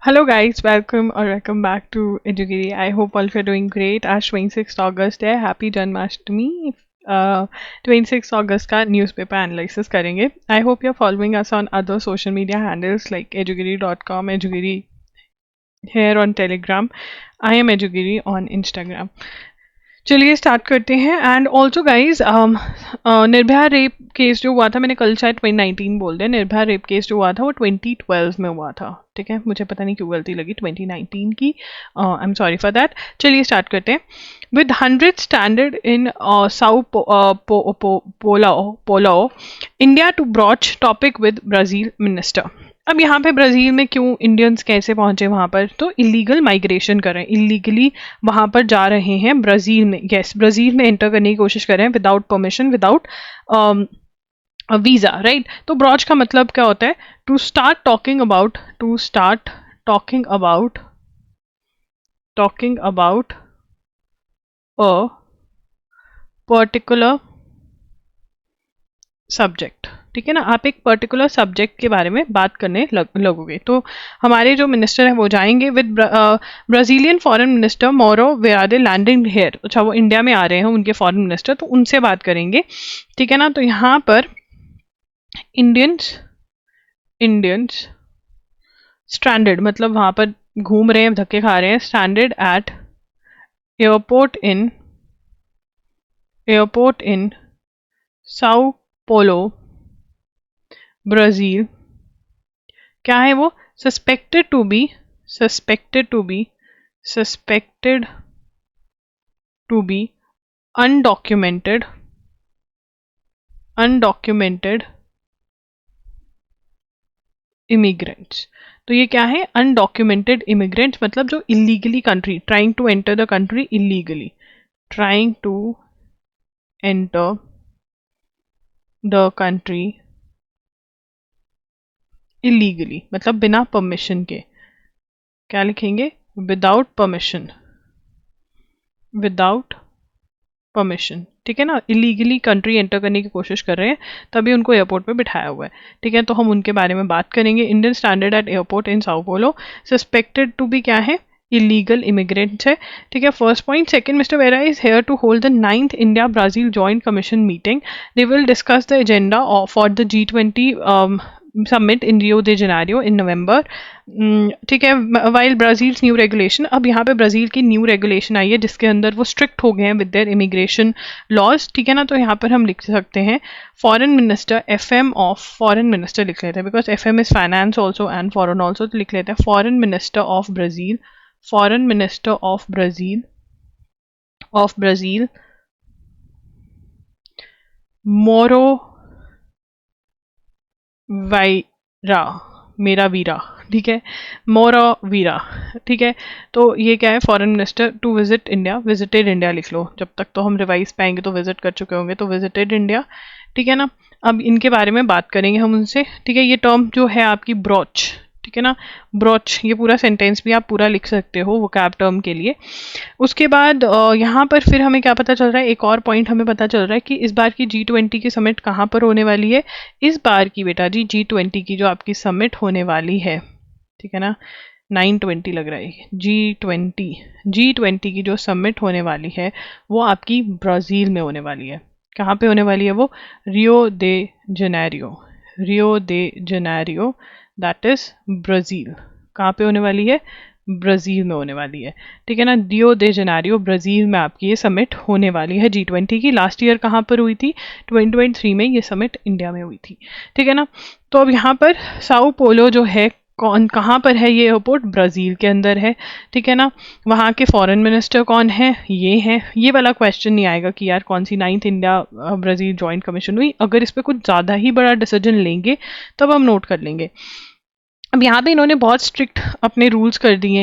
Hello guys, welcome back to Edugiri. I hope all of you are doing great. आज 26 अगस्त है, happy Janmashtami. 26 अगस्त का newspaper analysis करेंगे. I hope you are following us on other social media handles like edugiri.com, edugiri here on Telegram. I am edugiri on Instagram. चलिए start करते हैं. And also guys Nirbhaya rape case जो हुआ था, मैंने कल शायद 2019 बोल दिया. निर्भया रेप केस जो हुआ था वो 2012 में हुआ था. ठीक है, मुझे पता नहीं क्यों गलती लगी 2019 की. I am sorry for that. चलिए स्टार्ट करते हैं. With 100 standard in Sao Paulo India to broach topic with Brazil minister. अब यहाँ पे ब्राज़ील में क्यों इंडियंस कैसे पहुंचे वहां पर? तो इलीगल माइग्रेशन कर रहे हैं, इलीगली वहां पर जा रहे हैं ब्राज़ील में. यस, ब्राज़ील में एंटर करने की कोशिश कर रहे हैं without permission, without visa, right. तो ब्रॉच का मतलब क्या होता है? To start talking about a particular subject. ठीक है ना, आप एक पर्टिकुलर सब्जेक्ट के बारे में बात करने लगोगे. तो हमारे जो मिनिस्टर हैं वो जाएंगे विद ब्राज़ीलियन फॉरेन मिनिस्टर मोरो वेरादे लैंडिंग हेयर. अच्छा, वो इंडिया में आ रहे हैं उनके फॉरेन मिनिस्टर, तो उनसे बात करेंगे. ठीक है ना. तो यहाँ पर इंडियंस स्ट्रैंडेड मतलब वहाँ पर घूम रहे हैं, धक्के खा रहे हैं. स्ट्रैंडेड एट एयरपोर्ट इन साउ पोलो ब्राज़ील. क्या है वो? Suspected to be undocumented immigrants. तो ये क्या है? अनडॉक्यूमेंटेड इमिग्रेंट्स मतलब जो illegally country, trying to enter the country illegally, trying to enter the country illegally मतलब बिना परमिशन के. क्या लिखेंगे? Without permission. ठीक है ना, इलीगली कंट्री एंटर करने की कोशिश कर रहे हैं, तभी उनको एयरपोर्ट पे बिठाया हुआ है. ठीक है, तो हम उनके बारे में बात करेंगे. Indian standard at airport in Sao Paulo, suspected to be क्या है? इलीगल इमिग्रेंट्स है. ठीक है, first point. Second, Mister Vera is here to hold the 9th India Brazil joint commission meeting. They will discuss the agenda for the G20 summit in Rio de Janeiro in November. ठीक है, while ब्राज़ील्स new regulation. अब यहाँ पे Brazil की new regulation आई है जिसके अंदर वो स्ट्रिक्ट हो गए हैं विद देयर इमिग्रेशन लॉज. ठीक है ना, तो यहाँ पर हम लिख सकते हैं foreign minister, FM of foreign minister लिख लेते हैं, because FM is finance also and foreign also. तो लिख लेते हैं फॉरेन मिनिस्टर ऑफ ब्राज़ील मोरो वायरा, मेरा वीरा. ठीक है, मोरा वीरा. ठीक है, तो ये क्या है? Foreign minister to visited India लिख लो. जब तक तो हम रिवाइज पाएंगे तो विजिट कर चुके होंगे, तो विजिटेड इंडिया. ठीक है ना, अब इनके बारे में बात करेंगे हम उनसे. ठीक है, ये टर्म जो है आपकी ब्रॉच. ठीक है ना, ब्रॉच, ये पूरा सेंटेंस भी आप पूरा लिख सकते हो वोकैब टर्म के लिए. उसके बाद यहाँ पर फिर हमें क्या पता चल रहा है? एक और पॉइंट हमें पता चल रहा है कि इस बार की G20 की समिट कहाँ पर होने वाली है. इस बार की बेटा जी G20 की जो आपकी समिट होने वाली है, ठीक है ना, 920 लग रहा है, G20 की जो समिट होने वाली है वो आपकी ब्राज़ील में होने वाली है. कहाँ पे होने वाली है वो? रियो de Janeiro, that is Brazil. कहाँ पे होने वाली है? ब्राज़ील में होने वाली है. ठीक है ना, रियो दे जेनेरियो ब्राज़ील में आपकी ये समिट होने वाली है G20 की. लास्ट ईयर कहाँ पर हुई थी? 2023 में ये समिट इंडिया में हुई थी. ठीक है ना, तो अब यहाँ पर साओ पोलो जो है, कहाँ पर है ये एयरपोर्ट? ब्राज़ील के अंदर है. ठीक है ना, वहाँ के फॉरेन मिनिस्टर कौन है? ये हैं. ये वाला क्वेश्चन नहीं आएगा कि यार कौन सी 9th India Brazil joint commission हुई. अगर इस पर कुछ ज़्यादा ही बड़ा डिसीजन लेंगे तब हम नोट कर लेंगे. अब यहाँ पे इन्होंने बहुत स्ट्रिक्ट अपने रूल्स कर दिए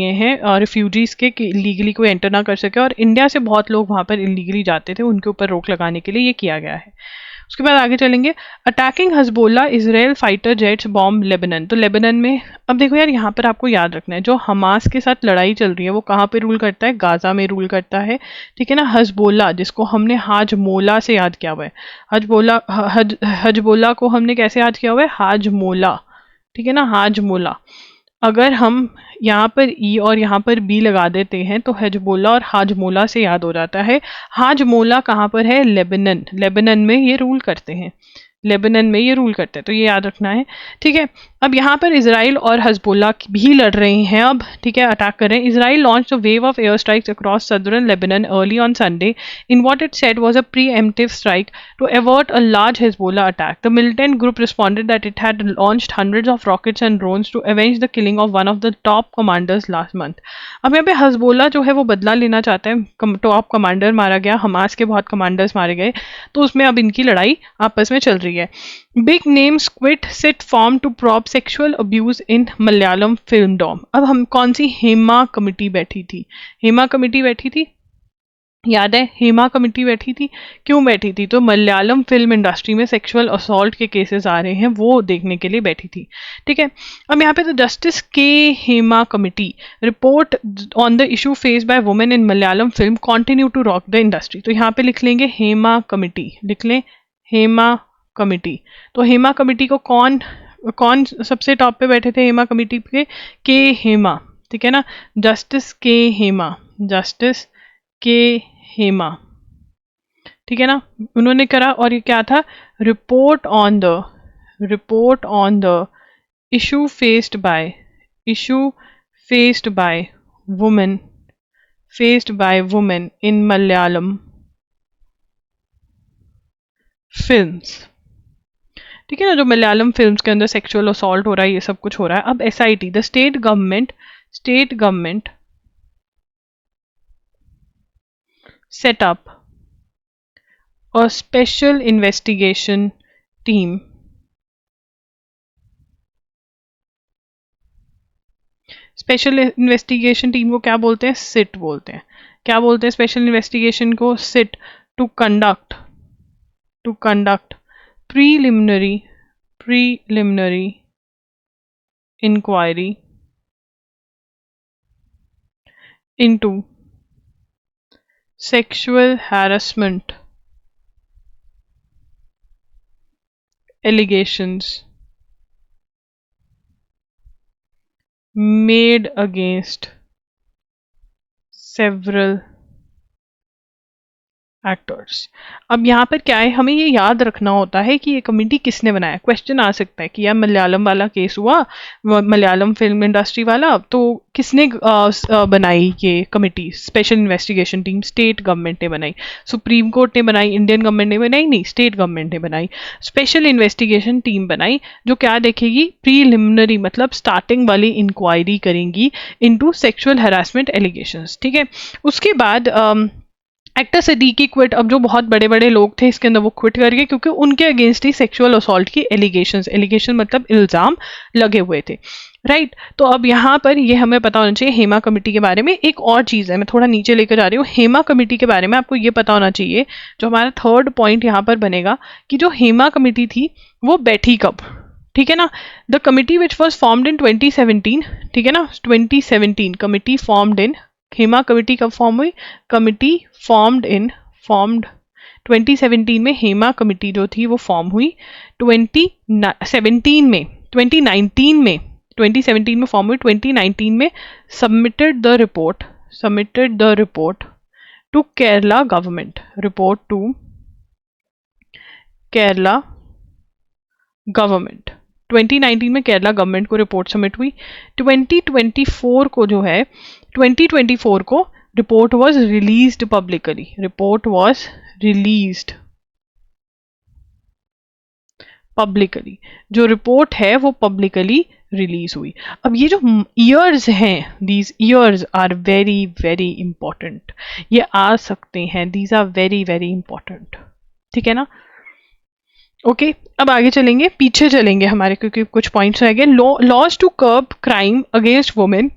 हैं, रिफ्यूजीज़ के कि इलीगली कोई एंटर ना कर सके, और इंडिया से बहुत लोग वहाँ पर इलीगली जाते थे, उनके ऊपर रोक लगाने के लिए ये किया गया है. उसके बाद आगे चलेंगे. Attacking Hezbollah Israel fighter jets bomb Lebanon. तो लेबनन में, अब देखो यार यहाँ पर आपको याद रखना है, जो हमास के साथ लड़ाई चल रही है वो कहाँ पे रूल करता है? गाजा में रूल करता है. ठीक है ना, हजबोला जिसको हमने हाजमोला से याद किया हुआ है, हजबोला को हमने कैसे याद किया हुआ है? हाजमोला. ठीक है ना, हाजमोला. अगर हम यहाँ पर ई और यहाँ पर बी लगा देते हैं तो हजबोला और हाजमोला से याद हो जाता है। हाजमोला कहाँ पर है? लेबनन, लेबनन में ये रूल करते हैं, लेबनन में ये रूल करते हैं, तो ये याद रखना है। ठीक है, अब यहाँ पर इसराइल और हजबोला भी लड़ रहे हैं अब, ठीक है, अटैक कर रहे हैं। Israel launch a wave of air strikes across southern Lebanon early on Sunday in what it said was a preemptive strike to avert a large Hezbollah attack. The militant group responded that it had launched hundreds of rockets and drones to avenge the killing of one of the top commanders last month. अब यहाँ पे हजबोला जो है वो बदला लेना चाहता है, टॉप कमांडर मारा गया, हमास के बहुत कमांडर्स मारे गए, तो उसमें अब इनकी लड़ाई आपस में चल रही है। Big names quit SIT form to probe sexual abuse in Malayalam filmdom. अब हम कौन सी? हेमा कमेटी बैठी थी, हेमा कमेटी बैठी थी, याद है हेमा कमेटी बैठी थी, क्यों बैठी थी? तो मलयालम फिल्म इंडस्ट्री में सेक्सुअल असॉल्ट के केसेस आ रहे हैं, वो देखने के लिए बैठी थी। ठीक है, अब यहाँ पे तो justice K Hema committee report on the issue face by women in Malayalam film continue to rock the industry. तो यहाँ पे लिख लेंगे हेमा कमेटी, लिख लें हेमा कमेटी। तो हेमा कमेटी को कौन कौन सबसे टॉप पे बैठे थे हेमा कमेटी के हेमा, ठीक है ना, justice K Hema, justice K Hema, ठीक है ना, उन्होंने करा। और ये क्या था? Report on the issue faced by women in Malayalam films. ठीक है ना, जो मलयालम फिल्म्स के अंदर सेक्सुअल असॉल्ट हो रहा है, ये सब कुछ हो रहा है। अब SIT, the state government set up a special investigation team special investigation team को क्या बोलते हैं? सिट बोलते हैं। क्या बोलते हैं स्पेशल इन्वेस्टिगेशन को? SIT. To conduct preliminary inquiry into sexual harassment allegations made against several actors. अब यहाँ पर क्या है, हमें ये याद रखना होता है कि ये कमेटी किसने बनाया। क्वेश्चन आ सकता है कि यार मलयालम वाला केस हुआ, मलयालम फिल्म इंडस्ट्री वाला, तो किसने बनाई ये committee? Special investigation team state government ने बनाई। सुप्रीम कोर्ट ने बनाई, इंडियन गवर्नमेंट ने बनाई? नहीं, स्टेट गवर्नमेंट ने बनाई। स्पेशल इन्वेस्टिगेशन टीम बनाई जो क्या देखेगी? प्रीलिमिनरी मतलब स्टार्टिंग वाली इंक्वायरी करेंगी इनटू सेक्सुअल हैरासमेंट एलिगेशंस। ठीक है, उसके बाद एक्टर सिद्दीकी क्विट। अब जो बहुत बड़े बड़े लोग थे इसके अंदर वो क्विट कर गए क्योंकि उनके अगेंस्ट ही सेक्सुअल असॉल्ट की एलिगेशन मतलब इल्ज़ाम लगे हुए थे। राइट, तो अब यहाँ पर ये हमें पता होना चाहिए हेमा कमेटी के बारे में। एक और चीज़ है, मैं थोड़ा नीचे लेकर जा रही हूँ। हेमा कमेटी के बारे में आपको ये पता होना चाहिए, जो हमारा थर्ड पॉइंट यहाँ पर बनेगा कि जो हेमा कमेटी थी वो बैठी कब। ठीक है ना, the committee which was formed in 2017, ठीक है ना, 2017 committee formed in, Hema committee कब फॉर्म हुई? कमिटी फॉर्म्ड 2017 में हेमा कमेटी जो थी वो फॉर्म हुई। 2017 में 2017 में फॉर्म हुई। 2019 में submitted the report to Kerala government, report to Kerala government. 2019 में केरला गवर्नमेंट को रिपोर्ट सबमिट हुई। 2024 को जो है 2024 को report was released publicly, report was released publicly, जो रिपोर्ट है वो पब्लिकली रिलीज हुई। अब ये जो ईयर्स हैं, these years are very very important, ये आ सकते हैं, these are very very important. ठीक है ना, ओके अब आगे चलेंगे, पीछे चलेंगे हमारे क्योंकि कुछ पॉइंट्स रह गए। Laws to curb crime against women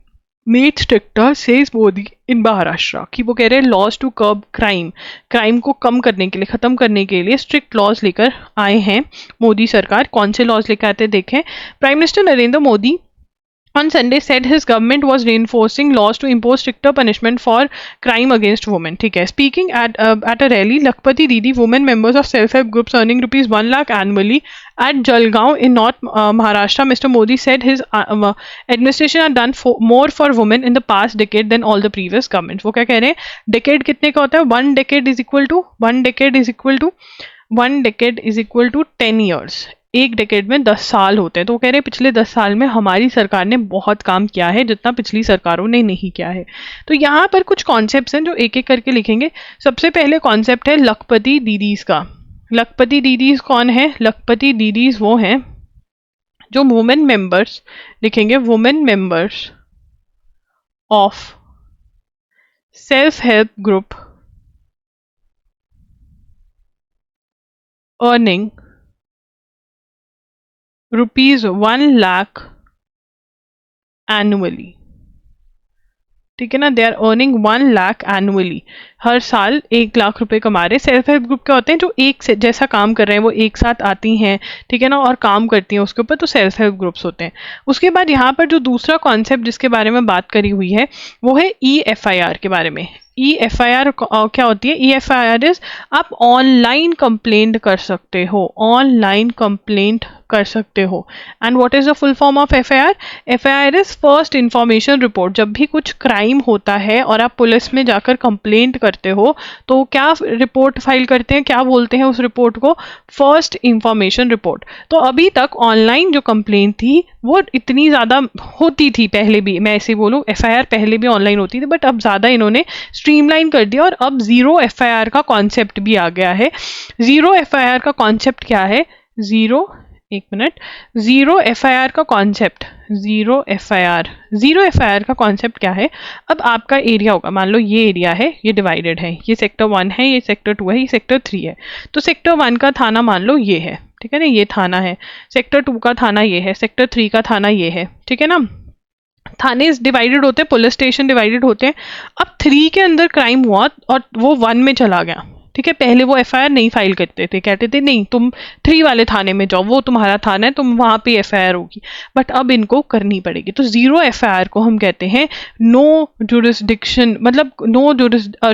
made stricter says Modi in Maharashtra. कि वो कह रहे हैं लॉज टू कर्ब क्राइम को कम करने के लिए, खत्म करने के लिए स्ट्रिक्ट लॉज लेकर आए हैं मोदी सरकार। कौन से लॉज लेकर आते देखें। Prime minister Narendra Modi on Sunday said his government was reinforcing laws to impose stricter punishment for crime against women. ठीक है. Speaking at a rally, Lakhpati Didi, women members of self-help groups earning rupees 1 lakh annually at Jalgaon in North Maharashtra, Mr. Modi said his administration had done more for women in the past decade than all the previous governments. वो क्या कह रहे हैं? Decade कितने का होता है? One decade is equal to 10 years. एक डेकेड में 10 साल होते हैं. तो वो कह रहे हैं पिछले 10 साल में हमारी सरकार ने बहुत काम किया है जितना पिछली सरकारों ने नहीं किया है. तो यहाँ पर कुछ कॉन्सेप्ट्स हैं जो एक एक करके लिखेंगे. सबसे पहले कॉन्सेप्ट है लखपति दीदीज का. लखपति दीदीज कौन है? लखपति दीदीज वो हैं जो वुमेन मेंबर्स, लिखेंगे women members of self help group earning rupees 1 lakh annually. ठीक है ना. They are earning 1 lakh annually. हर साल 1 लाख रुपए कमा रहे. सेल्फ हेल्प ग्रुप क्या होते हैं? जो एक से जैसा काम कर रहे हैं वो एक साथ आती हैं, ठीक है ना, और काम करती हैं उसके ऊपर, तो सेल्फ हेल्प ग्रुप्स होते हैं. उसके बाद यहाँ पर जो दूसरा कॉन्सेप्ट जिसके बारे में बात करी हुई है वो है EFIR के बारे में. EFIR क्या होती है? EFIR इज आप ऑनलाइन कंप्लेंट कर सकते हो. ऑनलाइन कंप्लेंट कर सकते हो. And what is the full form of FIR? FIR is first information report. जब भी कुछ क्राइम होता है और आप पुलिस में जाकर कंप्लेंट करते हो तो क्या रिपोर्ट फाइल करते हैं? क्या बोलते हैं उस रिपोर्ट को? First information report. तो अभी तक ऑनलाइन जो कंप्लेंट थी वो इतनी ज़्यादा होती थी पहले भी, मैं ऐसे बोलूँ FIR पहले भी ऑनलाइन होती थी, बट अब ज़्यादा इन्होंने स्ट्रीमलाइन कर दिया और अब जीरो FIR का कॉन्सेप्ट भी आ गया है. जीरो FIR का कॉन्सेप्ट क्या है? जीरो FIR का कॉन्सेप्ट, जीरो FIR का कॉन्सेप्ट क्या है? अब आपका एरिया होगा, मान लो ये एरिया है, ये डिवाइडेड है, ये सेक्टर 1 है, ये सेक्टर 2 है, ये सेक्टर 3 है. तो सेक्टर 1 का थाना मान लो ये है, ठीक है ना, ये थाना है. सेक्टर 2 का थाना ये है, सेक्टर 3 का थाना ये है, ठीक है ना. थाने डिवाइडेड होते हैं, पुलिस स्टेशन डिवाइडेड होते हैं. अब 3 के अंदर क्राइम हुआ और वो 1 में चला गया, ठीक है. पहले वो FIR नहीं फाइल करते थे, कहते थे नहीं तुम 3 वाले थाने में जाओ, वो तुम्हारा थाना है, तुम वहां पे FIR होगी. बट अब इनको करनी पड़ेगी. तो जीरो FIR को हम कहते हैं नो जुरिस्डिक्शन. मतलब नो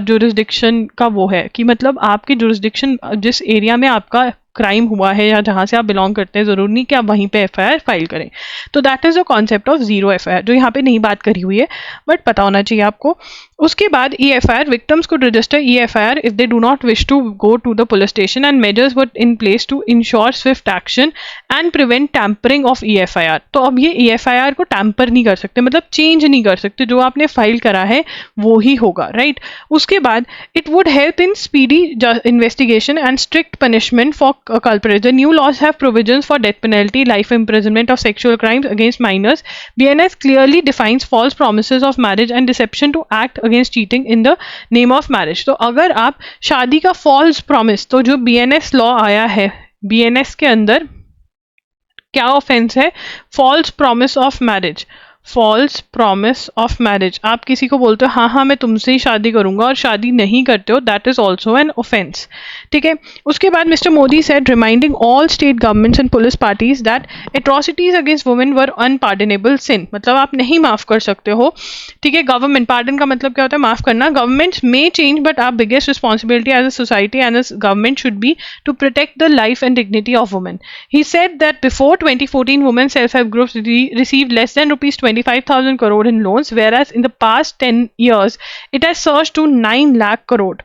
जुरिस्डिक्शन का वो है कि मतलब आपकी जुरिस्डिक्शन जिस एरिया में आपका क्राइम हुआ है या जहां से आप बिलोंग करते हैं, जरूरी नहीं कि आप वहीं पे FIR फाइल करें. तो that is the concept of zero FIR, जो यहाँ पे नहीं बात करी हुई है बट पता होना चाहिए आपको. उसके बाद EFIR, victims could register EFIR if they do not wish to go to the police station and measures were in place to ensure swift action and prevent tampering of EFIR. तो अब ये EFIR को tamper नहीं कर सकते, मतलब change नहीं कर सकते, जो आपने फाइल करा है वो ही होगा, राइट. उसके बाद it would help in speedy investigation and strict punishment for culprits. The new laws have provisions for death penalty, life imprisonment of sexual crimes against minors. BNS clearly defines false promises of marriage and deception to act against cheating in the name of marriage. तो अगर आप शादी का false promise, तो जो BNS law आया है, BNS के अंदर क्या ऑफेंस है? False promise of marriage. False promise of marriage. आप किसी को बोलते हो हाँ हाँ मैं तुमसे ही शादी करूंगा और शादी नहीं करते हो, that is also an offence, ठीक है. उसके बाद Mister Modi said reminding all state governments and police parties that atrocities against women were unpardonable sin. मतलब आप नहीं माफ कर सकते हो, ठीक है. गवर्नमेंट, पार्डन का मतलब क्या होता है? माफ करना. Governments may change but our biggest responsibility as a society and as government should be to protect the life and dignity of women. He said that before 2014 women self help groups received less than rupees 25,000 crore in loans, whereas in the past 10 years it has surged to 9 lakh crore.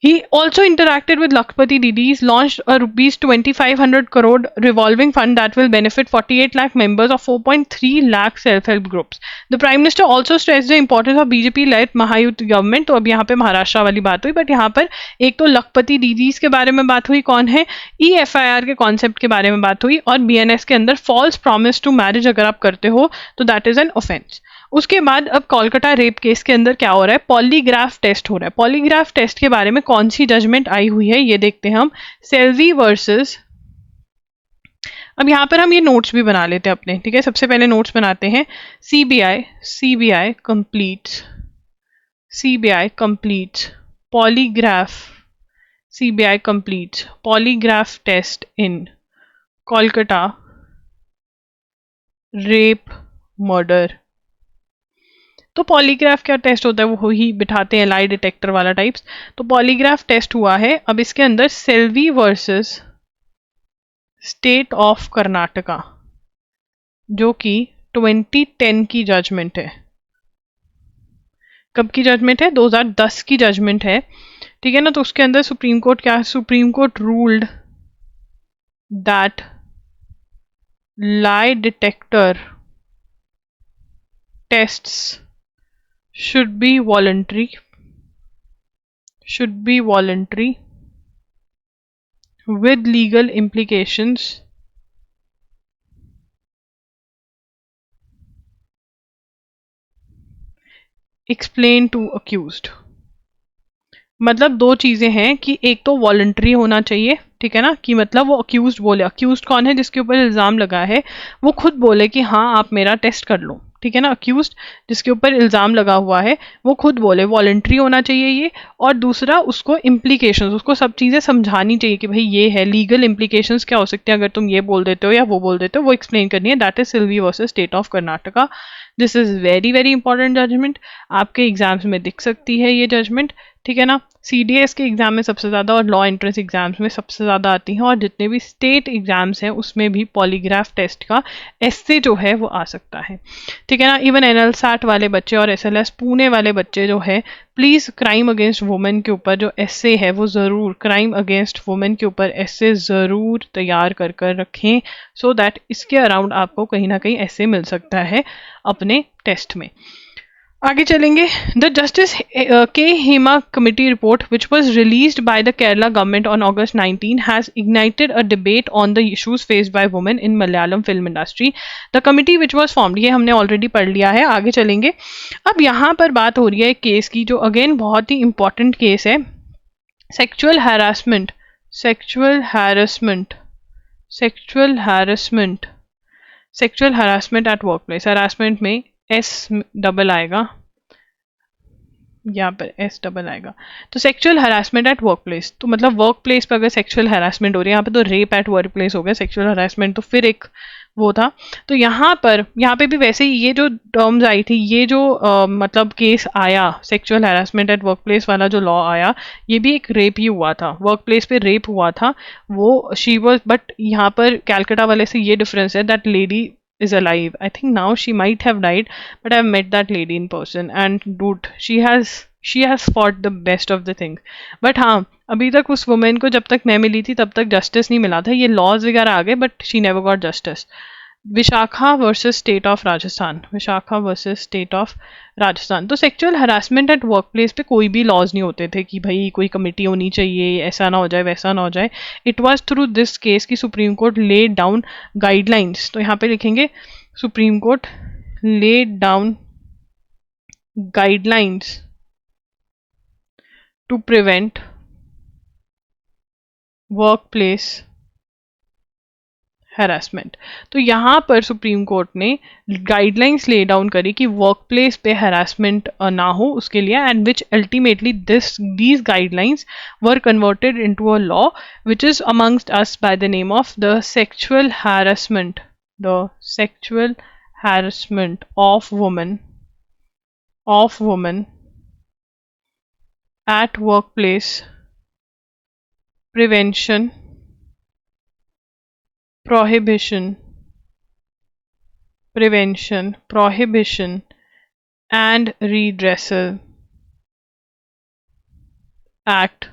He also interacted with Lakhpati Didis, launched a rupees 2,500 crore revolving fund that will benefit 48 lakh members of 4.3 lakh self-help groups. The Prime Minister also stressed the importance of BJP-led Mahayuti government. तो अब यहाँ पे महाराष्ट्र वाली बात हुई, but यहाँ पर एक तो लखपति दीदीज के बारे में बात हुई, कौन है? EFIR के कॉन्सेप्ट के बारे में बात हुई, और BNS के अंदर फॉल्स प्रॉमिस टू मैरिज अगर आप करते हो तो दैट इज एन ऑफेंस. उसके बाद अब कोलकाता रेप केस के अंदर क्या हो रहा है? पॉलीग्राफ टेस्ट हो रहा है. पॉलीग्राफ टेस्ट के बारे में कौन सी जजमेंट आई हुई है ये देखते हैं हम. सेल्वी वर्सेस, अब यहाँ पर हम ये नोट्स भी बना लेते हैं अपने, ठीक है. सबसे पहले नोट्स बनाते हैं. CBI completes polygraph test in Kolkata rape murder. तो पॉलीग्राफ क्या टेस्ट होता है, वो ही बिठाते हैं लाई डिटेक्टर वाला टाइप्स। तो पॉलीग्राफ टेस्ट हुआ है। अब इसके अंदर Selvi versus state of Karnataka, जो कि 2010 की जजमेंट है। कब की जजमेंट है? 2010 की जजमेंट है, ठीक है ना। तो उसके अंदर सुप्रीम कोर्ट क्या, supreme court ruled that lie detector tests should be voluntary with legal implications explain to accused। मतलब दो चीजें हैं कि एक तो वॉलंटरी होना चाहिए, ठीक है ना, कि मतलब वो अक्यूज्ड बोले, अक्यूज्ड कौन है, जिसके ऊपर इल्जाम लगा है, वो खुद बोले कि हाँ आप मेरा टेस्ट कर लो, ठीक है ना। अक्यूज्ड जिसके ऊपर इल्जाम लगा हुआ है वो खुद बोले, वॉलंटरी होना चाहिए ये। और दूसरा उसको इम्प्लीकेशंस, उसको सब चीज़ें समझानी चाहिए कि भाई ये है, लीगल इम्प्लीकेशंस क्या हो सकते हैं अगर तुम ये बोल देते हो या वो बोल देते हो, वो एक्सप्लेन करनी है। That is Selvi versus state of Karnataka. This is very very important judgment, आपके एग्जाम्स में दिख सकती है ये जजमेंट, ठीक है ना। CDS के एग्जाम में सबसे ज़्यादा और लॉ एंट्रेंस एग्जाम्स में सबसे ज़्यादा आती हैं, और जितने भी स्टेट एग्जाम्स हैं उसमें भी पॉलीग्राफ टेस्ट का एस्से जो है वो आ सकता है, ठीक है ना। इवन NLSAT वाले बच्चे और SLS पुणे वाले बच्चे जो है, प्लीज़ क्राइम अगेंस्ट वुमेन के ऊपर जो एस्से है वो ज़रूर, क्राइम अगेंस्ट वुमेन के ऊपर एस्से ज़रूर तैयार कर कर रखें, सो दैट इसके अराउंड आपको कहीं ना कहीं एस्से मिल सकता है अपने टेस्ट में। आगे चलेंगे। The justice K Hema committee report which was released by the Kerala government on August 19 has ignited a debate on the issues faced by women in Malayalam film industry. The committee which was formed, ये हमने already पढ़ लिया है, आगे चलेंगे। अब यहाँ पर बात हो रही है एक केस की जो अगेन बहुत ही इंपॉर्टेंट केस है, sexual harassment, sexual harassment, sexual harassment, sexual harassment eight workplace. Harassment में S डबल आएगा, यहाँ पर S डबल आएगा। तो sexual harassment at work place, तो मतलब वर्क प्लेस पर अगर सेक्सुअल हरासमेंट हो रही है, यहाँ पे तो रेप एट वर्क प्लेस हो गया, सेक्सुअल हरासमेंट तो फिर एक वो था। तो यहाँ पे भी वैसे ही ये जो टर्म्स आई थी, ये जो मतलब केस आया sexual harassment at work place वाला जो लॉ आया, ये भी एक रेप ही हुआ था, वर्क प्लेस पे रेप हुआ था वो, शी वॉज, बट यहाँ पर कैलकाटा वाले से ये डिफरेंस है that lady is alive. I think now she might have died, but I've met that lady in person and dude, she has fought the best of the things. But हाँ, अभी तक उस वुमेन को जब तक मैं मिली थी तब तक जस्टिस नहीं मिला था, ये लॉज वगैरह आ गए but she never got justice. Vishakha versus state of Rajasthan, Vishakha versus state of Rajasthan. तो sexual harassment at workplace पे कोई भी लॉज नहीं होते थे कि भाई कोई कमेटी होनी चाहिए, ऐसा ना हो जाए वैसा ना हो जाए। It was through this case की Supreme Court laid down guidelines. तो यहाँ पे लिखेंगे Supreme Court laid down guidelines to prevent workplace harassment. तो यहाँ पर सुप्रीम कोर्ट ने गाइडलाइंस ले डाउन करी कि वर्क प्लेस पे हैरासमेंट ना हो उसके लिए, and which ultimately these guidelines were converted into a law which is amongst us by the name of the sexual harassment, the sexual harassment of women at work place prevention prohibition and redressal act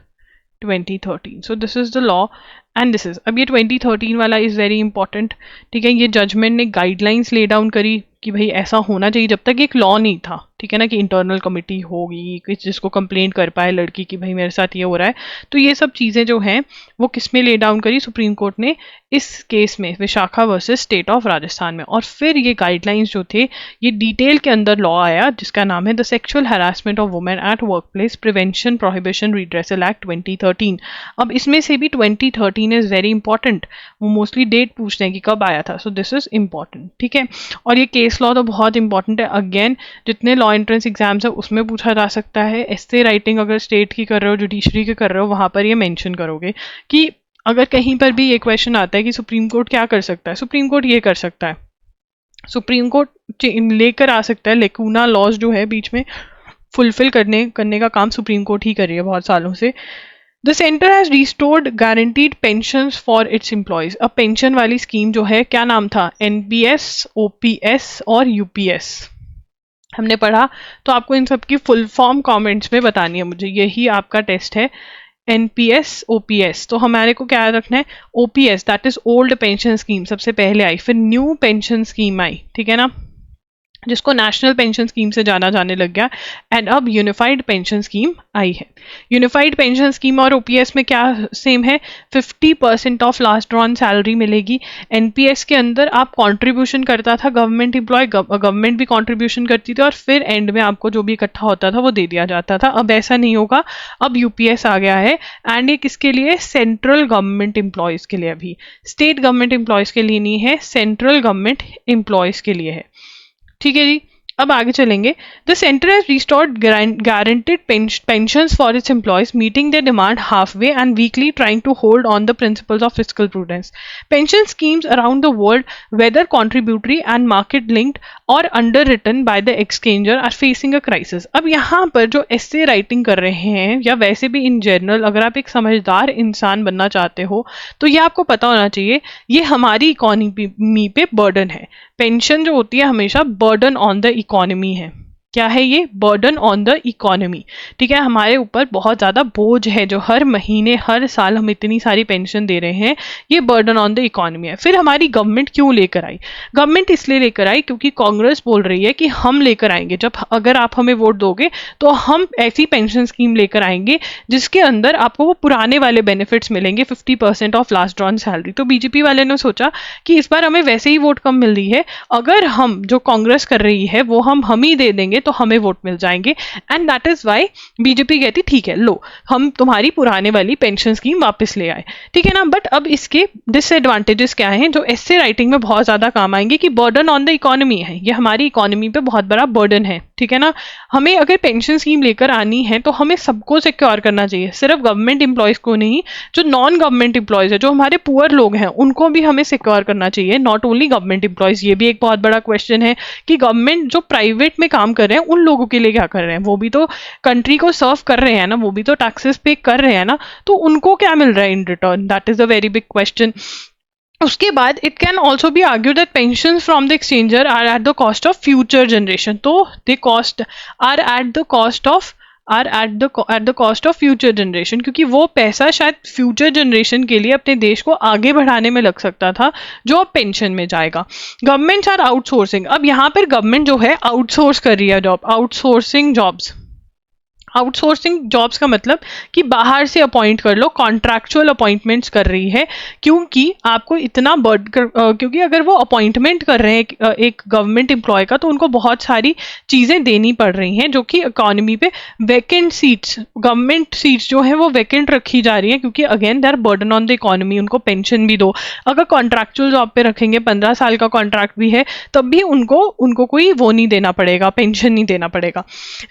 2013. so this is the law and this is, अब ये 2013 वाला is very important, ठीक है। ये judgement ने guidelines lay down करी कि भाई ऐसा होना चाहिए, जब तक एक लॉ नहीं था, ठीक है ना, कि इंटरनल कमिटी होगी जिसको कंप्लेंट कर पाए लड़की की भाई मेरे साथ ये हो रहा है। तो ये सब चीज़ें जो हैं वो किस में ले डाउन करी, सुप्रीम कोर्ट ने इस केस में Vishakha versus state of Rajasthan में। और फिर ये गाइडलाइंस जो थे ये डिटेल के अंदर लॉ आया जिसका नाम है the sexual harassment of women at work place prevention prohibition redressal act 2013। अब इसमें से भी 2013 इज वेरी इंपॉर्टेंट, वो मोस्टली डेट पूछते हैं कि कब आया था, सो दिस इज इंपॉर्टेंट, ठीक है। और ये केस लॉ तो बहुत इंपॉर्टेंट है, अगेन जितने लॉ एंट्रेंस एग्जाम्स है उसमें पूछा जा सकता है। एस्से राइटिंग अगर स्टेट की कर रहे हो, जुडिशरी के कर रहे हो, वहां पर ये मेंशन करोगे कि अगर कहीं पर भी ये क्वेश्चन आता है कि सुप्रीम कोर्ट क्या कर सकता है, सुप्रीम कोर्ट ये कर सकता है सुप्रीम कोर्ट लेकर आ सकता है, लेकुना लॉज जो है बीच में फुलफिल करने का काम सुप्रीम कोर्ट ही कर रही है बहुत सालों से। The centre has restored guaranteed pensions for its employees. अब पेंशन वाली स्कीम जो है, क्या नाम था, एनपीएस, ओपीएस और यूपीएस हमने पढ़ा, तो आपको इन सब की फुल फॉर्म कमेंट्स में बतानी है मुझे, यही आपका टेस्ट है। एनपीएस, ओपीएस, तो हमारे को क्या रखना है, OPS that is old pension scheme सबसे पहले आई, फिर न्यू पेंशन स्कीम आई, ठीक है ना, जिसको नेशनल पेंशन स्कीम से जाना जाने लग गया, एंड अब यूनिफाइड पेंशन स्कीम आई है। यूनिफाइड पेंशन स्कीम और ओपीएस में क्या सेम है, 50% ऑफ लास्ट ड्रॉन सैलरी मिलेगी। एनपीएस के अंदर आप कंट्रीब्यूशन करता था गवर्नमेंट एम्प्लॉय, गवर्नमेंट भी कंट्रीब्यूशन करती थी और फिर एंड में आपको जो भी इकट्ठा होता था वो दे दिया जाता था। अब ऐसा नहीं होगा, अब यूपीएस आ गया है, एंड ये किसके लिए, सेंट्रल गवर्नमेंट एम्प्लॉयज के लिए, अभी स्टेट गवर्नमेंट एम्प्लॉयज के लिए नहीं है, सेंट्रल गवर्नमेंट एम्प्लॉयज के लिए है, ठीक है जी। अब आगे चलेंगे। The centre has restored guaranteed pensions for its employees, meeting their demand halfway and weekly trying to hold on the principles of fiscal prudence. Pension schemes around the world, whether contributory and market linked or underwritten by the exchanger, are facing a crisis. अब यहाँ पर जो essay writing कर रहे हैं या वैसे भी in general अगर आप एक समझदार इंसान बनना चाहते हो तो ये आपको पता होना चाहिए, ये हमारी इकोनॉमी पे बर्डन है। पेंशन जो होती है हमेशा बर्डन ऑन द इकोनॉमी है। क्या है ये, बर्डन ऑन द इकोनॉमी, ठीक है, हमारे ऊपर बहुत ज़्यादा बोझ है जो हर महीने हर साल हम इतनी सारी पेंशन दे रहे हैं, ये बर्डन ऑन द इकोनॉमी है। फिर हमारी गवर्नमेंट क्यों लेकर आई, गवर्नमेंट इसलिए लेकर आई क्योंकि कांग्रेस बोल रही है कि हम लेकर आएंगे, जब अगर आप हमें वोट दोगे तो हम ऐसी पेंशन स्कीम लेकर आएंगे जिसके अंदर आपको वो पुराने वाले बेनिफिट्स मिलेंगे, 50% ऑफ लास्ट ड्रॉन सैलरी। तो बीजेपी वाले ने सोचा कि इस बार हमें वैसे ही वोट कम मिल रही है, अगर हम जो कांग्रेस कर रही है वो हम ही दे देंगे तो हमें वोट मिल जाएंगे, and that is why BJP कहती ठीक है लो हम तुम्हारी पुराने वाली पेंशन स्कीम वापस ले आए, ठीक है ना। बट अब इसके डिसएडवांटेजेस क्या हैं जो एस्से राइटिंग में बहुत ज्यादा काम आएंगे, कि बर्डन ऑन द इकोनॉमी है, ये हमारी इकोनॉमी पे बहुत बड़ा बर्डन है, ठीक है ना। हमें अगर पेंशन स्कीम लेकर आनी है तो हमें सबको सिक्योर करना चाहिए, सिर्फ गवर्नमेंट एम्प्लॉयज को नहीं, जो नॉन गवर्नमेंट एम्प्लॉयज है, जो हमारे पुअर लोग हैं, उनको भी हमें सिक्योर करना चाहिए, नॉट ओनली गवर्नमेंट एम्प्लॉयज। ये भी एक बहुत बड़ा क्वेश्चन है कि गवर्नमेंट जो प्राइवेट में काम कर रहे हैं उन लोगों के लिए क्या कर रहे हैं, वो भी तो कंट्री को सर्व कर रहे हैं ना, वो भी तो टैक्सेस पे कर रहे हैं ना, तो उनको क्या मिल रहा है in return, that is a very big question. उसके बाद it can also be argue that pension from the exchequer are at the cost of future generation, तो they cost are at the cost of future generation, क्योंकि वो पैसा शायद future generation के लिए अपने देश को आगे बढ़ाने में लग सकता था जो अब पेंशन में जाएगा। गवर्नमेंट्स आर आउटसोर्सिंग, अब यहाँ पर गवर्नमेंट जो है आउटसोर्स कर रही है job, outsourcing jobs. Outsourcing jobs का मतलब कि बाहर से अपॉइंट कर लो, कॉन्ट्रैक्चुअल अपॉइंटमेंट्स कर रही है, क्योंकि आपको इतना क्योंकि अगर वो अपॉइंटमेंट कर रहे हैं एक गवर्नमेंट एम्प्लॉय का तो उनको बहुत सारी चीज़ें देनी पड़ रही हैं, जो कि इकोनॉमी पे वैकेंट सीट्स, गवर्नमेंट सीट्स जो है वो वैकेंट रखी जा रही है, क्योंकि again they are burden on the economy, उनको पेंशन भी दो। अगर कॉन्ट्रैक्चुअल जॉब पे रखेंगे, 15 साल का कॉन्ट्रैक्ट भी है, तब भी उनको कोई वो नहीं देना पड़ेगा, पेंशन नहीं देना पड़ेगा,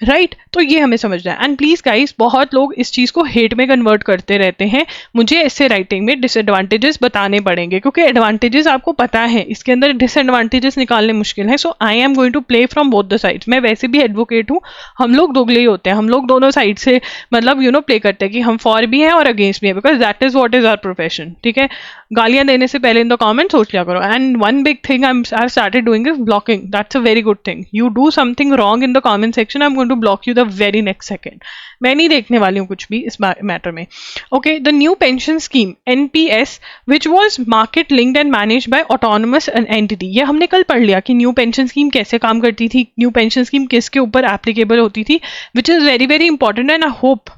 राइट। तो ये हमें समझ एंड प्लीज गाइस, बहुत लोग इस चीज को हेट में कन्वर्ट करते रहते हैं, मुझे ऐसे राइटिंग में डिसएडवांटेजेस बताने पड़ेंगे, क्योंकि एडवांटेजेस आपको पता है, इसके अंदर डिसएडवांटेजेस निकालने मुश्किल है। So I am going to play from both the sides. मैं वैसे भी एडवोकेट हूँ, हम लोग दोगले ही होते हैं, हम लोग दोनों साइड से मतलब प्ले करते हैं कि हम फॉर भी हैं और अगेंस्ट भी हैं, because that is what is our profession, ठीक है। गालियां देने से पहले इन द कमेंट सोच लिया करो। And one big thing I have started doing is blocking, that's a very good thing. You do something wrong in the comment section, I am going to block you the very next second. मैं नहीं देखने वाली हूँ कुछ भी इस matter में। Okay, the new pension scheme NPS which was market linked and manage by autonomous entity, ये हमने कल पढ़ लिया कि न्यू पेंशन स्कीम कैसे काम करती थी, न्यू पेंशन स्कीम किसके ऊपर एप्लीकेबल होती थी, which is very very important and I hope,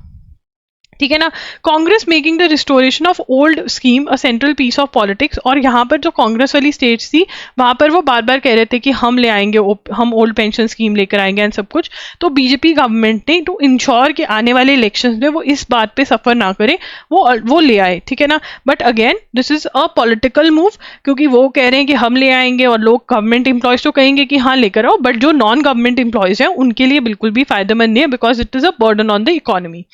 ठीक है ना। Congress making the restoration of old scheme a central piece of politics, और यहाँ पर जो कांग्रेस वाली स्टेट्स थी वहां पर वो बार बार कह रहे थे कि हम ले आएंगे, हम ओल्ड पेंशन स्कीम लेकर आएंगे एंड सब कुछ। तो बीजेपी गवर्नमेंट ने टू इंश्योर कि आने वाले इलेक्शंस में वो इस बात पे सफर ना करे, वो ले आए, ठीक है ना। But again this is a political move, क्योंकि वो कह रहे हैं कि हम ले आएंगे और लोग गवर्नमेंट एम्प्लॉयज तो कहेंगे कि हाँ लेकर आओ, बट जो नॉन गवर्नमेंट एम्प्लॉयज हैं उनके लिए बिल्कुल भी फायदेमंद नहीं है, because it is a burden on the economy.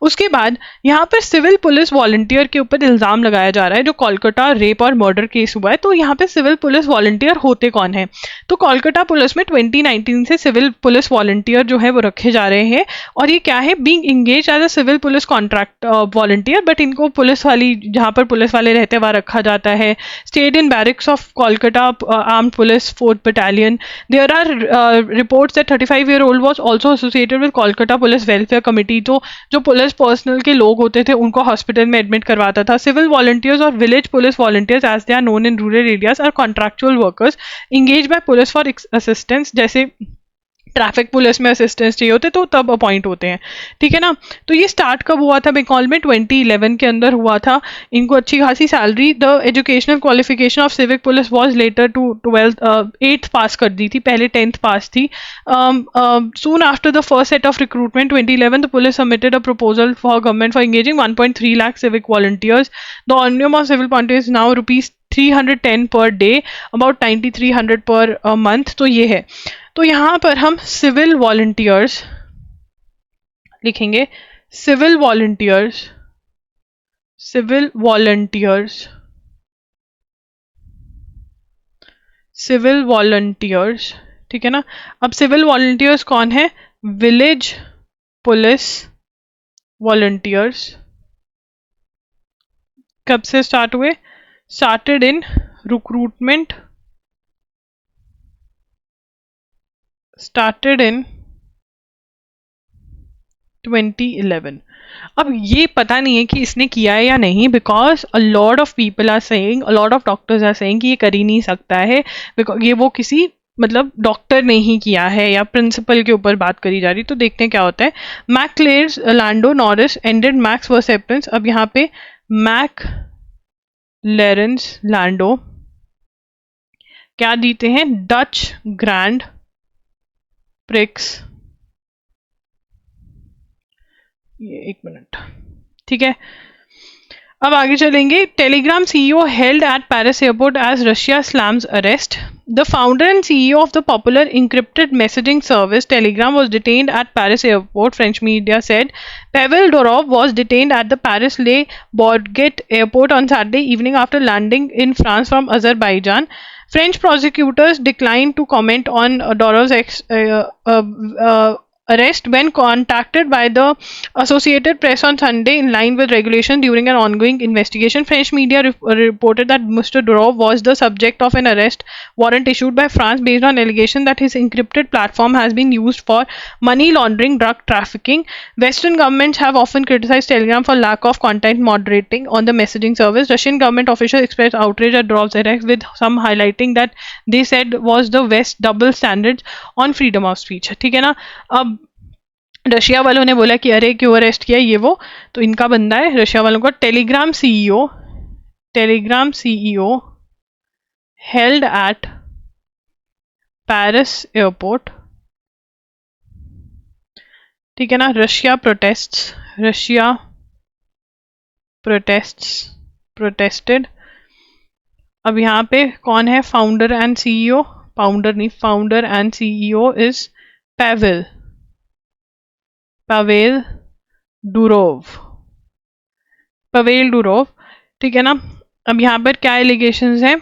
उसके बाद बाद यहाँ पर सिविल पुलिस वॉलंटियर के ऊपर इल्जाम लगाया जा रहा है, जो कोलकाता रेप और मर्डर केस हुआ है। तो यहाँ पे सिविल पुलिस वॉलंटियर होते कौन है? तो कोलकाता पुलिस में 2019 से सिविल पुलिस वॉलंटियर जो है वो रखे जा रहे हैं। और ये क्या है? Being engage as a civil police contract volunteer, but इनको पुलिस वाली, जहाँ पर पुलिस वाले रहते हैं वहाँ रखा जाता है। Stayed in barracks of Kolkata armed police 4th battalion. There are reports that 35-year-old was also associated with Kolkata police welfare committee. तो जो पुलिस पर्सनल के लोग होते थे उनको हॉस्पिटल में एडमिट करवाता था। सिविल वॉलंटियर्स और village police volunteers as they are known in rural areas are contractual workers engage by police for assistance. जैसे ट्रैफिक पुलिस में असिस्टेंस चाहिए होते तो तब अपॉइंट होते हैं, ठीक है ना। तो ये स्टार्ट कब हुआ था बंगाल में? 2011 के अंदर हुआ था। इनको अच्छी खासी salary. The educational qualification of civic police was later to 8th pass कर दी थी, पहले 10th पास थी। Soon after the first set of recruitment 2011 the police submitted a proposal for government for engaging 1.3 lakh civic volunteers. The volume of civil volunteers is now rupees 310 per day, about 9300 per month। तो ये है। तो यहाँ पर हम civil volunteers लिखेंगे। Civil volunteers, civil volunteers, civil volunteers, ठीक है ना। अब सिविल वॉलंटियर्स कौन है? Village police volunteers. कब से स्टार्ट हुए? Started in recruitment, started in 2011। अब ये पता नहीं है कि इसने किया है या नहीं, because a lot of people are saying, a lot of doctors are saying कि ये कर ही नहीं सकता है, बिकॉज ये वो किसी मतलब डॉक्टर ने ही किया है या प्रिंसिपल के ऊपर बात करी जा रही। तो देखते हैं क्या होता है। McLaren's Lando Norris ended Max first सेप्टेंस। अब यहाँ पे मैक लेरेंस लैंडो क्या देते हैं? Dutch Grand Prix. ये 1 मिनट, ठीक है। अब आगे चलेंगे। Telegram CEO held at Paris airport as Russia slams arrest. The founder and CEO of the popular encrypted messaging service Telegram was detained at Paris airport, French media said. Pavel Durov was detained at the Paris Le Bourget airport on Saturday evening after landing in France from Azerbaijan. French prosecutors declined to comment on Dorov's arrest when contacted by the Associated Press on Sunday in line with regulation during an ongoing investigation. French media reported that Mr. Durov was the subject of an arrest warrant issued by France based on allegation that his encrypted platform has been used for money laundering, drug trafficking. Western governments have often criticized Telegram for lack of content moderating on the messaging service. Russian government officials expressed outrage at Durov's arrest, with some highlighting that they said was the West double standards on freedom of speech। ठीक है ना। अब Russia वालों ने बोला कि अरे क्यों अरेस्ट किया ये वो, तो इनका बंदा है रशिया वालों का Telegram CEO, Telegram CEO held at Paris airport, ठीक है ना। Russia protests, Russia protests, protested. अब यहाँ पे कौन है फाउंडर एंड सीईओ? फाउंडर नहीं, founder and CEO is Pavel, Pavel Durov, Pavel Durov, ठीक है ना। अब यहाँ पर क्या एलिगेशंस हैं?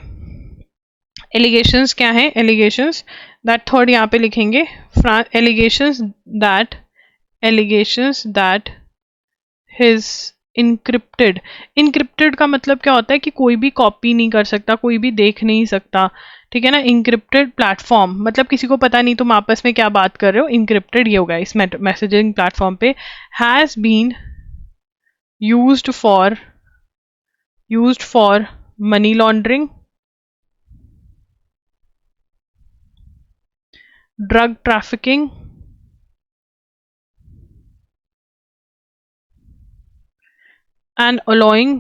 एलिगेशंस क्या हैं? एलिगेशंस दैट थर्ड यहाँ पे लिखेंगे। Allegations that his encrypted, encrypted का मतलब क्या होता है कि कोई भी कॉपी नहीं कर सकता, कोई भी देख नहीं सकता, ठीक है ना। इनक्रिप्टेड प्लेटफॉर्म मतलब किसी को पता नहीं तुम आपस में क्या बात कर रहे हो, इनक्रिप्टेड ये होगा इस मैसेजिंग प्लेटफॉर्म पे। Has been used for money laundering, drug trafficking, and allowing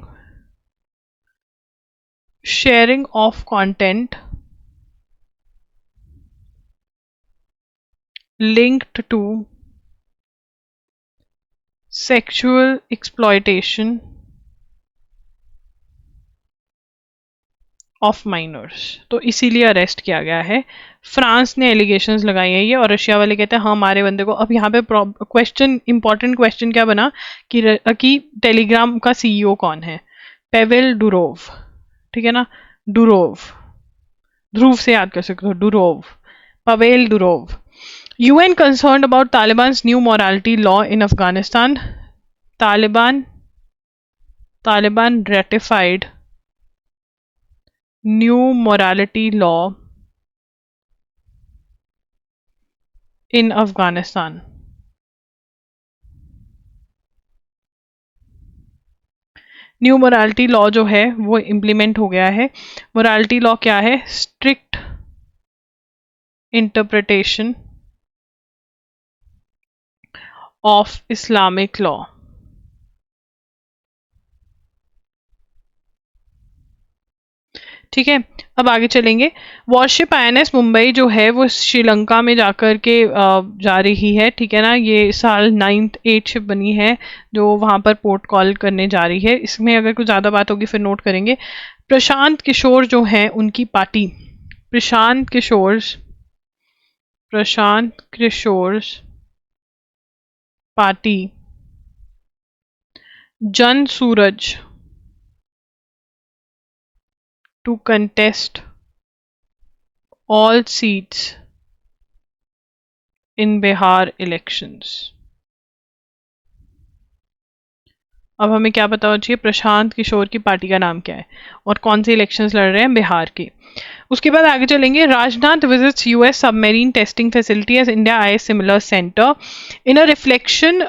sharing of content linked to sexual exploitation of minors, तो इसीलिए अरेस्ट किया गया है। फ्रांस ने एलिगेशंस लगाई है ये, और रशिया वाले कहते हैं हाँ हमारे बंदे को। अब यहाँ पे क्वेश्चन, इंपॉर्टेंट क्वेश्चन क्या बना कि टेलीग्राम का सीईओ कौन है? पेवेल डुरोव, ठीक है ना, डुरोव, ध्रुव से याद कर सकते हो, Durov, Pavel Durov. UN concerned about Taliban's new morality law in Afghanistan. Taliban ratified new morality law in Afghanistan. New morality law जो है वो इम्प्लीमेंट हो गया है। मोरालिटी लॉ क्या है? Strict interpretation of Islamic law. ठीक है, अब आगे चलेंगे। वॉरशिप INS मुंबई जो है वो श्रीलंका में जाकर के जा रही है, ठीक है ना। ये साल 9th 8th शिप बनी है जो वहाँ पर पोर्ट कॉल करने जा रही है। इसमें अगर कुछ ज़्यादा बात होगी फिर नोट करेंगे। प्रशांत किशोर जो हैं उनकी पार्टी, प्रशांत किशोर पार्टी जन सूरज to contest all seats in Bihar elections। अब हमें क्या पता होना चाहिए? प्रशांत किशोर की पार्टी का नाम क्या है और कौन से इलेक्शंस लड़ रहे हैं बिहार के। उसके बाद आगे चलेंगे। Rajnath visits US submarine testing facility as India eyes similar centre in a reflection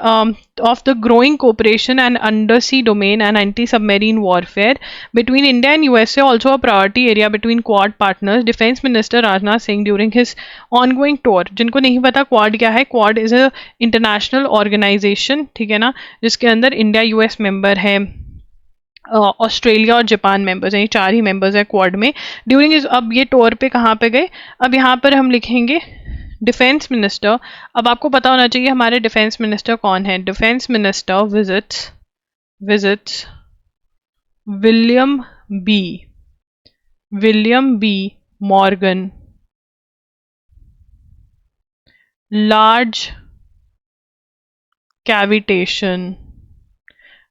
of the growing cooperation and undersea domain and anti-submarine warfare between India and USA, also a priority area between Quad partners. Defense Minister Rajnath Singh during his ongoing tour, जिनको नहीं पता Quad क्या है, Quad is a international organization, ठीक है ना, जिसके अंदर इंडिया US मेंबर है, ऑस्ट्रेलिया और जापान मेंबर्स हैं, ये 4 ही मेंबर्स हैं क्वाड में। ड्यूरिंग इस, अब ये टूर पे कहाँ पे गए? अब यहाँ पर हम लिखेंगे डिफेंस मिनिस्टर। अब आपको पता होना चाहिए हमारे डिफेंस मिनिस्टर कौन है। Defence minister visits William B Morgan large cavitation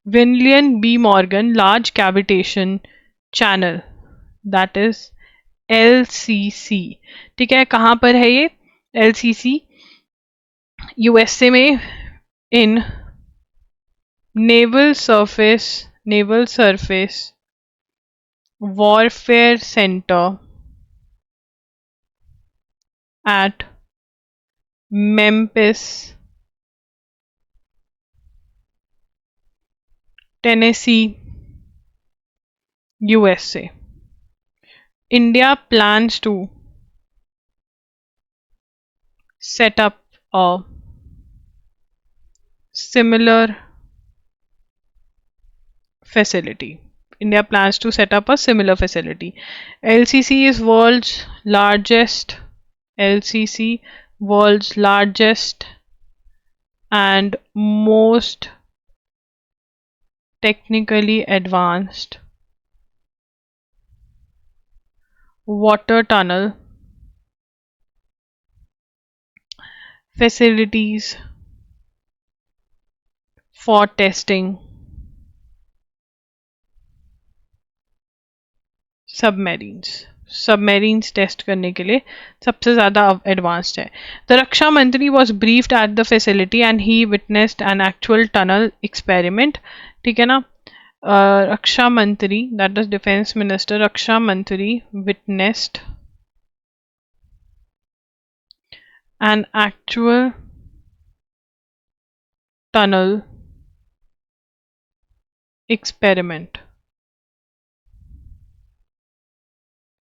William B. Morgan Large Cavitation Channel, that is LCC। ठीक है, कहाँ पर है ये LCC? USA में in Naval Surface Warfare Center at Memphis, Tennessee, USA। India plans to set up a similar facility. India plans to set up a similar facility. LCC is world's largest and most technically advanced water tunnel facilities for testing submarines test करने के लिए सबसे ज़्यादा advanced है। The रक्षा मंत्री was briefed at the facility and he witnessed an actual tunnel experiment, ठीक है ना। रक्षा मंत्री, दैट इज डिफेंस मिनिस्टर, रक्षा मंत्री witnessed an actual tunnel experiment.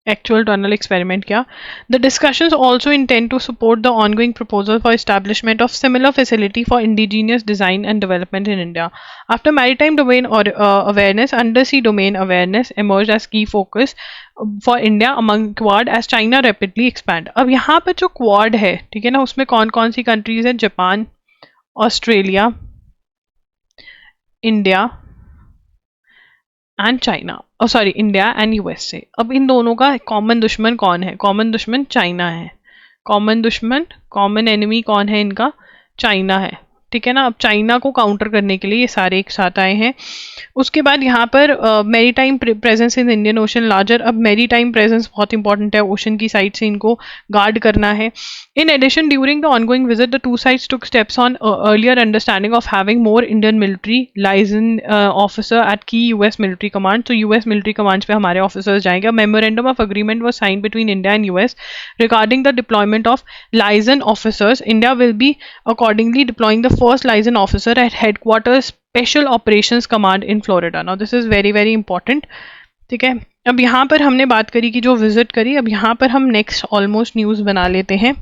Actual tunnel experiment क्या? The discussions also intend to support the ongoing proposal for establishment of similar facility for indigenous design and development in India. After maritime domain or awareness, undersea domain awareness emerged as key focus for India among Quad as China rapidly expand. अब यहाँ पर जो Quad है, ठीक है ना, उसमें कौन कौन सी कंट्रीज है? Japan, Australia, India and China, sorry India and USA. अब इन दोनों का कॉमन दुश्मन कौन है? कॉमन दुश्मन चाइना है। कॉमन दुश्मन, कॉमन एनिमी कौन है इनका? चाइना है। ठीक है ना। अब चाइना को काउंटर करने के लिए ये सारे एक साथ आए हैं। उसके बाद यहाँ पर maritime presence in Indian Ocean larger. अब मेरी टाइम प्रेजेंस बहुत इंपॉर्टेंट है, ओशन की साइड से इनको गार्ड करना है। In addition during the ongoing visit the two sides took steps on earlier understanding of having more Indian military liaison officer at key US military command. तो US military commands पे हमारे officers जाएंगे। Memorandum of agreement was sign between India and US regarding the deployment of liaison officers. India will be accordingly deploying the first liaison officer at headquarters special operations command in Florida. Now this is very very important. ठीक है। अब यहाँ पर हमने बात करी कि जो विजिट करी, अब यहाँ पर हम नेक्स्ट ऑलमोस्ट न्यूज बना लेते हैं।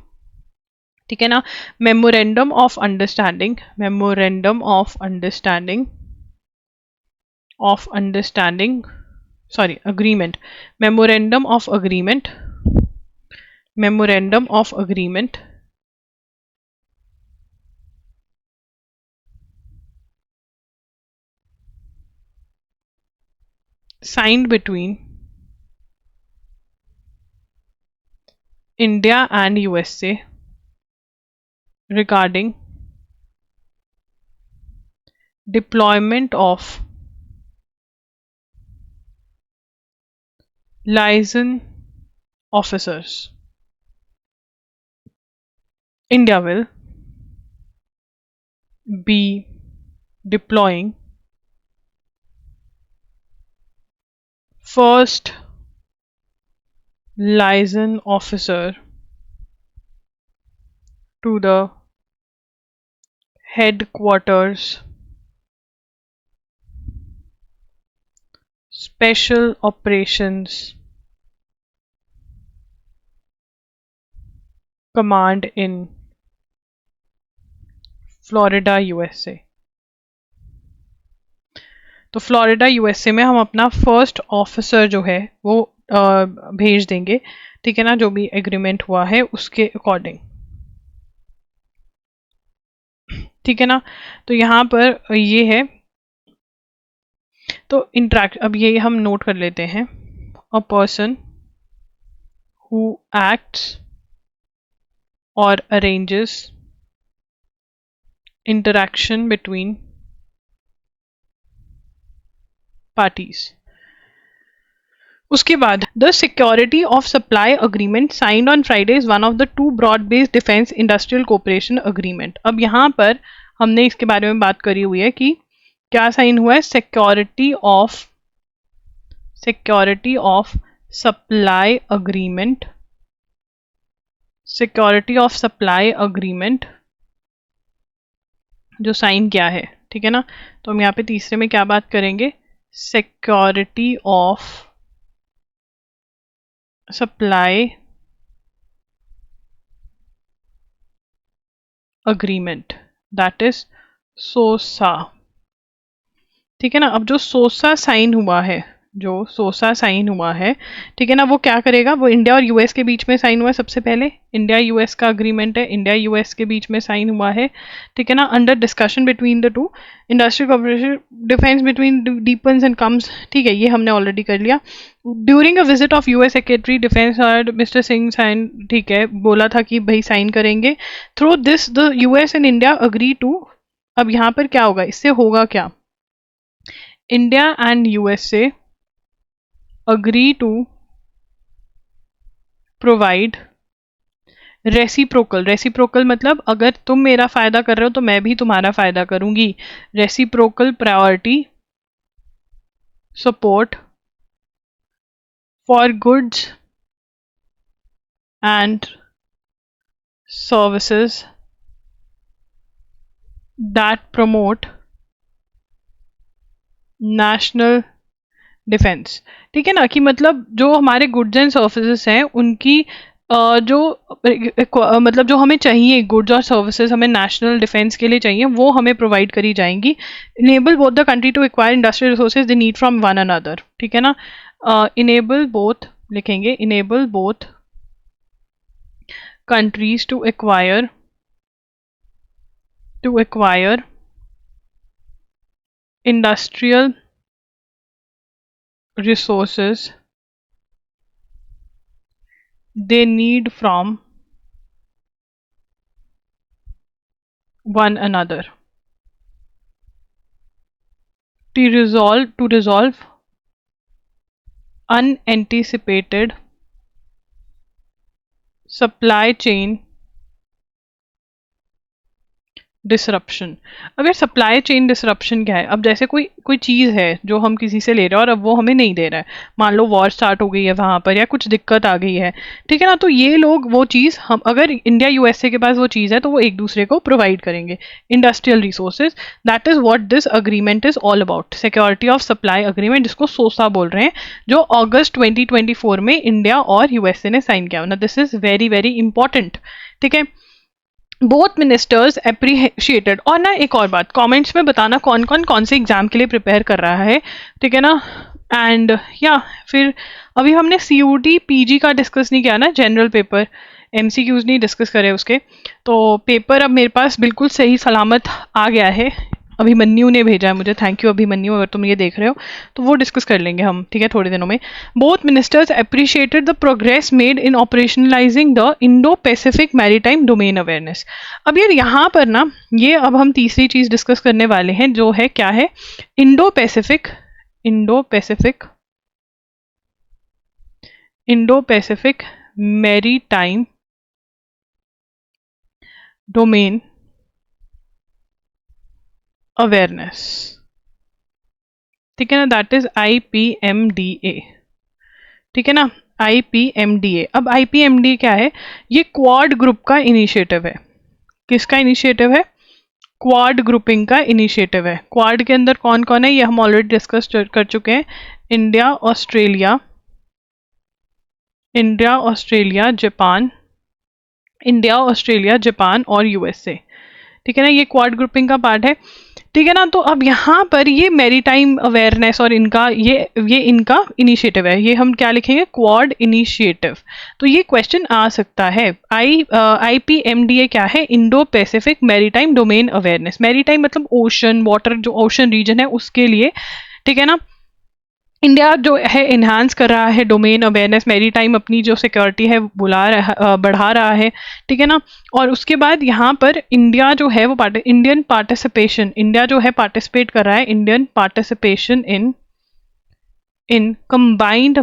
ठीक है ना। Memorandum of understanding, memorandum of understanding, of understanding, sorry agreement, memorandum of agreement, memorandum of agreement signed between India and USA regarding deployment of liaison officers. India will be deploying first liaison officer to the headquarters special operations command in Florida USA. तो Florida USA में हम अपना first officer जो है वो भेज देंगे। ठीक है ना, जो भी एग्रीमेंट हुआ है उसके अकॉर्डिंग। ठीक है ना। तो यहाँ पर ये है। तो इंट्रैक्ट, अब ये हम नोट कर लेते हैं। अ पर्सन हु एक्ट्स और अरेंजेस interaction between parties. उसके बाद the security of supply agreement signed on Friday is one of the two broad based defence industrial cooperation agreement. अब यहाँ पर हमने इसके बारे में बात करी हुई है कि क्या साइन हुआ है? Security of supply agreement, security of supply agreement जो साइन किया है। ठीक है ना। तो हम यहाँ पे तीसरे में क्या बात करेंगे? Security of supply agreement, that is SOSA. ठीक है ना। अब जो सोसा साइन हुआ है, जो सोसा साइन हुआ है, ठीक है ना, वो क्या करेगा? वो इंडिया और यूएस के बीच में साइन हुआ है। सबसे पहले इंडिया यूएस का अग्रीमेंट है, इंडिया यूएस के बीच में साइन हुआ है। ठीक है ना। Under discussion between the two industrial cooperation defence between deepens and comes. ठीक है, ये हमने ऑलरेडी कर लिया। During a visit of US secretary defence Mister Singh sign, ठीक है, बोला था कि भाई साइन करेंगे। Through this the US and India agree to. अब यहाँ पर क्या होगा? इससे होगा क्या? India and USA agree to provide reciprocal. Reciprocal मतलब अगर तुम मेरा फायदा कर रहे हो तो मैं भी तुम्हारा फायदा करूंगी। Reciprocal priority support for goods and services that promote national defence. ठीक है ना, कि मतलब जो हमारे गुड्स एंड सर्विसेज हैं उनकी जो मतलब जो हमें चाहिए गुड्स और सर्विसेज हमें नेशनल डिफेंस के लिए चाहिए, वो हमें प्रोवाइड करी जाएंगी। Enable both the country to acquire industrial resources they need from one another. ठीक है ना। इनेबल बोथ लिखेंगे, enable both countries to acquire industrial resources they need from one another to resolve unanticipated supply chain disruption. अगर supply chain disruption क्या है, अब जैसे कोई कोई चीज़ है जो हम किसी से ले रहे हैं और अब वो हमें नहीं दे रहा है, मान लो वॉर स्टार्ट हो गई है वहाँ पर या कुछ दिक्कत आ गई है, ठीक है ना, तो ये लोग वो चीज़ हम अगर इंडिया यूएसए के पास वो चीज़ है तो वो एक दूसरे को प्रोवाइड करेंगे industrial resources. That is what this agreement is all about, security of supply agreement, जिसको सोसा बोल रहे हैं, जो अगस्त 2024 में इंडिया और यूएसए ने साइन किया ना। This is very very important, ठीक है। Both ministers appreciated. और ना एक और बात, कमेंट्स में बताना कौन से एग्जाम के लिए प्रिपेयर कर रहा है, ठीक है ना। एंड या फिर अभी हमने सीयूटी पीजी का डिस्कस नहीं किया ना, जनरल पेपर एमसीक्यूज नहीं डिस्कस करे उसके, तो पेपर अब मेरे पास बिल्कुल सही सलामत आ गया है। अभिमन्यु ने भेजा है मुझे, थैंक यू अभिमन्यु, अगर तुम ये देख रहे हो तो वो डिस्कस कर लेंगे हम, ठीक है, थोड़े दिनों में। Both ministers appreciated the progress made in operationalising the Indo Pacific maritime domain awareness. अब यार यहाँ पर ना ये अब हम तीसरी चीज डिस्कस करने वाले हैं, जो है क्या है, Indo Pacific maritime domain awareness, ठीक है ना, दैट इज IPMDA, ठीक है ना, IPMDA। अब IPMDA क्या है, ये क्वाड ग्रुप का इनिशिएटिव है। किसका इनिशिएटिव है? क्वाड ग्रुपिंग का इनिशिएटिव है। क्वाड के अंदर कौन कौन है ये हम ऑलरेडी डिस्कस कर चुके हैं, इंडिया ऑस्ट्रेलिया जापान और यूएसए, ठीक है ना, ये क्वाड ग्रुपिंग का पार्ट है, ठीक है ना। तो अब यहाँ पर ये मैरीटाइम अवेयरनेस और इनका ये इनका इनिशिएटिव है, ये हम क्या लिखेंगे, क्वाड इनिशिएटिव। तो ये क्वेश्चन आ सकता है। IPMDA क्या है, Indo Pacific maritime domain awareness. Maritime मतलब ओशन, वाटर, जो ओशन रीजन है उसके लिए, ठीक है ना। इंडिया जो है इन्हांस कर रहा है डोमेन अवेयरनेस, मैरीटाइम अपनी जो सिक्योरिटी है बढ़ा रहा है, ठीक है ना। और उसके बाद यहाँ पर इंडिया जो है वो इंडिया जो है पार्टिसिपेट कर रहा है, Indian participation in combined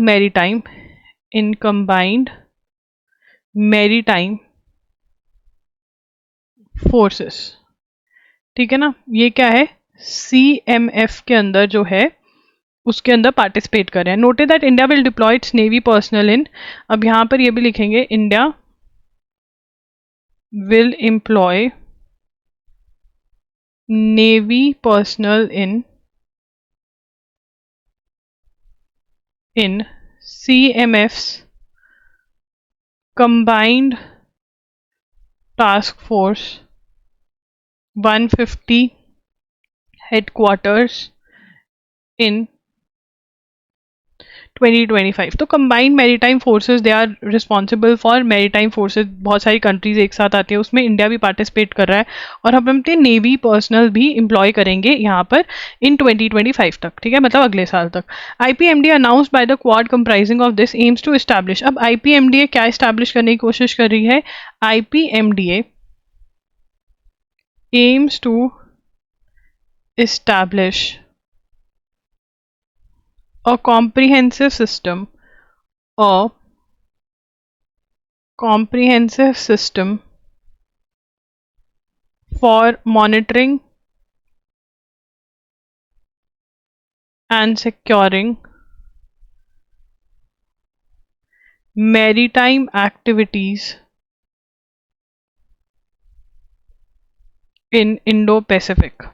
maritime forces, ठीक है ना। ये क्या है, CMF के अंदर जो है उसके अंदर पार्टिसिपेट कर रहे हैं। Noted that India will deploy its navy personnel in, अब यहाँ पर ये भी लिखेंगे, India will employ navy personnel in CMF's combined task force 150 headquarters in 2025। तो combined maritime forces, they are responsible for maritime forces, बहुत सारी कंट्रीज एक साथ आती है, उसमें इंडिया भी पार्टिसिपेट कर रहा है, और हम अपने नेवी पर्सनल भी एम्प्लॉय करेंगे यहाँ पर इन 2025 तक, ठीक है, मतलब अगले साल तक। IPMDA announced by the Quad comprising of this aims to establish. अब IPMDA क्या एस्टैब्लिश करने की कोशिश कर रही है, IPMDA aims to establish a comprehensive system for monitoring and securing maritime activities in Indo-Pacific।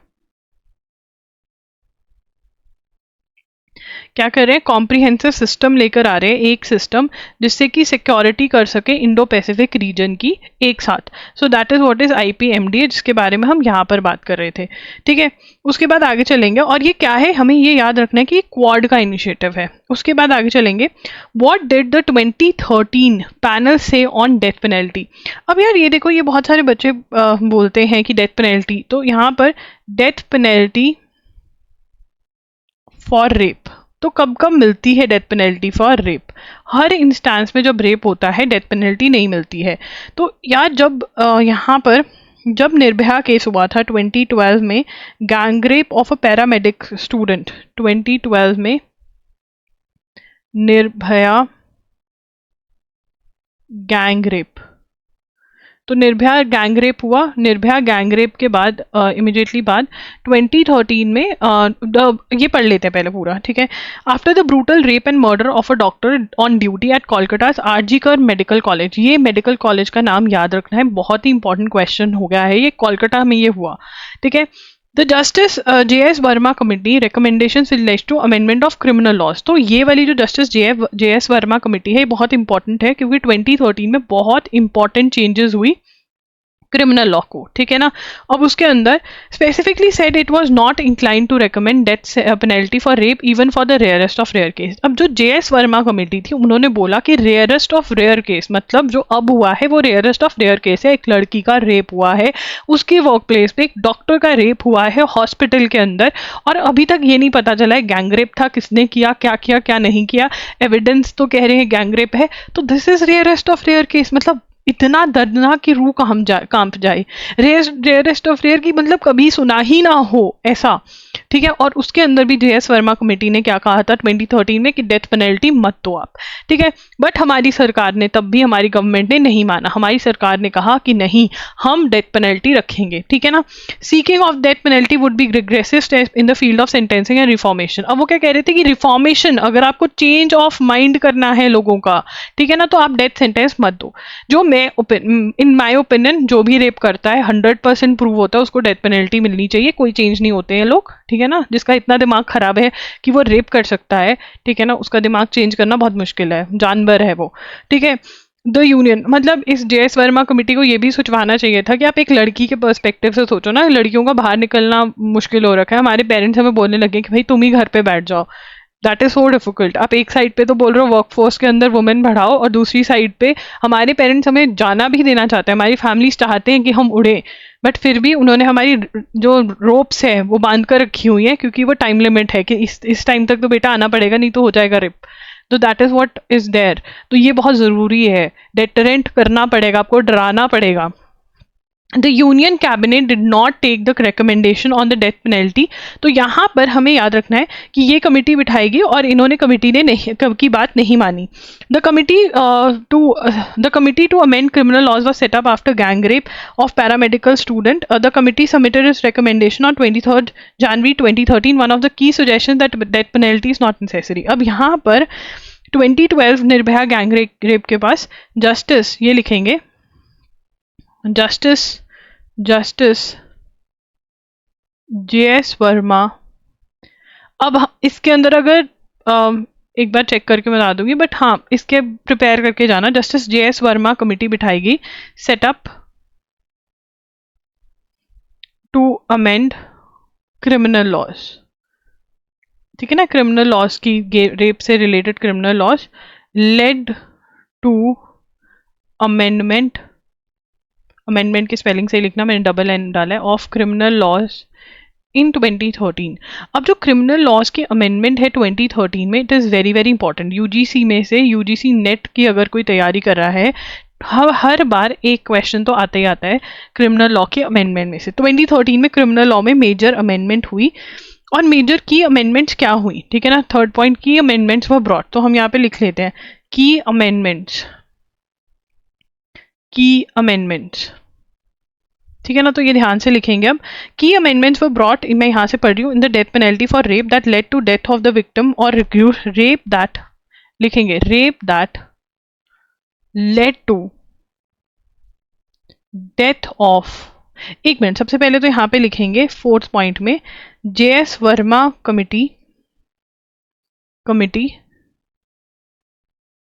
क्या कर रहे हैं, कॉम्प्रिहेंसिव सिस्टम लेकर आ रहे हैं, एक सिस्टम जिससे कि सिक्योरिटी कर सके इंडो पैसिफिक रीजन की एक साथ। So that is what is IPMDA, जिसके बारे में हम यहाँ पर बात कर रहे थे, ठीक है। उसके बाद आगे चलेंगे, और ये क्या है, हमें ये याद रखना है कि क्वाड का इनिशिएटिव है। उसके बाद आगे चलेंगे, व्हाट डिड द 2013 पैनल से ऑन डेथ पेनल्टी। अब यार ये देखो, ये बहुत सारे बच्चे बोलते हैं कि डेथ पेनल्टी, तो यहाँ पर डेथ पेनल्टी फॉर रेप, तो कब कब मिलती है death penalty for rape? Her instance में जब रेप होता है डेथ पेनल्टी नहीं मिलती है। तो यार जब यहाँ पर जब निर्भया केस हुआ था 2012 में, gang rape of a paramedic student, 2012 में निर्भया गैंग रेप, तो निर्भया गैंग रेप हुआ। निर्भया गैंग रेप के बाद इमिडिएटली बाद 2013 में ये पढ़ लेते हैं पहले पूरा, ठीक है। After the brutal rape and murder of a doctor on duty at Kolkata RG Kar medical college, ये मेडिकल कॉलेज का नाम याद रखना है, बहुत ही इंपॉर्टेंट क्वेश्चन हो गया है, ये कोलकाता में ये हुआ, ठीक है। The justice J S. Verma committee recommendation will lead to amendment of criminal laws. तो ये वाली जो जस्टिस जे.एस. वर्मा कमेटी है ये बहुत इंपॉर्टेंट है, क्योंकि 2013 में बहुत इंपॉर्टेंट चेंजेस हुई क्रिमिनल लॉ को, ठीक है ना। अब उसके अंदर specifically said it was not inclined to recommend death penalty for rape even for the rarest of rare case. अब जो जे.एस. वर्मा कमेटी थी उन्होंने बोला कि रेयरेस्ट ऑफ रेयर केस मतलब जो अब हुआ है वो रेयरेस्ट ऑफ रेयर केस है, एक लड़की का रेप हुआ है, उसके वर्क प्लेस पे एक डॉक्टर का रेप हुआ है हॉस्पिटल के अंदर, और अभी तक ये नहीं पता चला है गैंग रेप था, किसने किया क्या नहीं किया, एविडेंस तो कह रहे हैं गैंग रेप है, तो this is rarest of rare case. मतलब इतना दर्दनाक की रूह कांप जाए, रेयरेस्ट ऑफ रेयर की मतलब कभी सुना ही ना हो ऐसा, ठीक है। और उसके अंदर भी जे.एस. वर्मा कमेटी ने क्या कहा था 2013 में कि डेथ पेनल्टी मत दो आप, ठीक है। बट हमारी सरकार ने, तब भी हमारी गवर्नमेंट ने नहीं माना, हमारी सरकार ने कहा कि नहीं हम डेथ पेनल्टी रखेंगे, ठीक है ना। Seeking of death penalty would be regressive step in the field of sentencing and reformation. अब वो क्या कह रहे थे कि रिफॉर्मेशन, अगर आपको चेंज ऑफ माइंड करना है लोगों का, ठीक है ना, तो आप डेथ सेंटेंस मत दो। जो मैं इन माई ओपिनियन जो भी रेप करता है 100% प्रूव होता है उसको डेथ पेनल्टी मिलनी चाहिए, कोई चेंज नहीं होते हैं लोग, ठीक है ना। जिसका इतना दिमाग खराब है कि वो रेप कर सकता है, ठीक है ना, उसका दिमाग चेंज करना बहुत मुश्किल है, जानवर है वो, ठीक है। द यूनियन मतलब इस जे.एस. वर्मा कमेटी को ये भी सोचवाना चाहिए था कि आप एक लड़की के पर्सपेक्टिव से सोचो ना, लड़कियों का बाहर निकलना मुश्किल हो रखा है, हमारे पेरेंट्स हमें बोलने लगे कि भाई तुम ही घर पे बैठ जाओ, दैट इज सो डिफिकल्ट। आप एक साइड पे तो बोल रहे हो वर्कफोर्स के अंदर वुमेन बढ़ाओ, और दूसरी साइड पे हमारे पेरेंट्स हमें जाना भी देना चाहते हैं, हमारी फैमिलीज चाहते हैं कि हम उड़े, बट फिर भी उन्होंने हमारी जो रोप्स है वो बांध कर रखी हुई है, क्योंकि वो टाइम लिमिट है कि इस टाइम तक तो बेटा आना पड़ेगा, नहीं तो हो जाएगा रिप। तो that is what is there. तो ये बहुत ज़रूरी है, डेटरेंट करना पड़ेगा, आपको डराना पड़ेगा। The union cabinet did not take the recommendation on the death penalty. तो यहाँ पर हमें याद रखना है कि ये कमेटी बिठाएगी और इन्होंने कमेटी ने नहीं की बात नहीं मानी। The committee to amend criminal laws was set up after gang rape of paramedical student. The committee submitted its recommendation on 23 January 2013। One of the key suggestion that death penalty is not necessary. अब यहाँ पर 2012 Nirbhaya gang rape के पास justice ये लिखेंगे, justice J S. Verma. अब इसके अंदर अगर एक बार चेक करके मैं बता दूंगी, बट हाँ इसके प्रिपेयर करके जाना, जस्टिस जे.एस. वर्मा कमेटी बिठाएगी, setup to amend criminal laws, ठीक है ना, क्रिमिनल लॉज की, रेप से related criminal laws, led to amendment, amendment की स्पेलिंग से लिखना, मैंने डबल एन डाला है, ऑफ क्रिमिनल लॉज इन 2013। अब जो क्रिमिनल लॉज की अमेंडमेंट है 2013 में, it is very very important. UGC में से, यूजीसी नेट की अगर कोई तैयारी कर रहा है, हर बार एक क्वेश्चन तो आता ही आता है क्रिमिनल लॉ के अमेंडमेंट में से। 2013 में क्रिमिनल लॉ में मेजर अमेंडमेंट हुई, और मेजर की अमेंडमेंट्स क्या हुई, ठीक है ना। थर्ड पॉइंट, की अमेंडमेंट्स वर ब्रॉट, तो हम यहाँ पे लिख लेते हैं की अमेंडमेंट्स, ठीक है ना। तो ये ध्यान से लिखेंगे अब, की अमेंडमेंट्स वर ब्रॉट, मैं यहाँ से पढ़ रही हूँ, in the death penalty for rape that led to death of the victim, और रेप दैट लिखेंगे, rape that led to death of, एक मिनट, सबसे पहले तो यहाँ पे लिखेंगे फोर्थ पॉइंट में, J S. Verma committee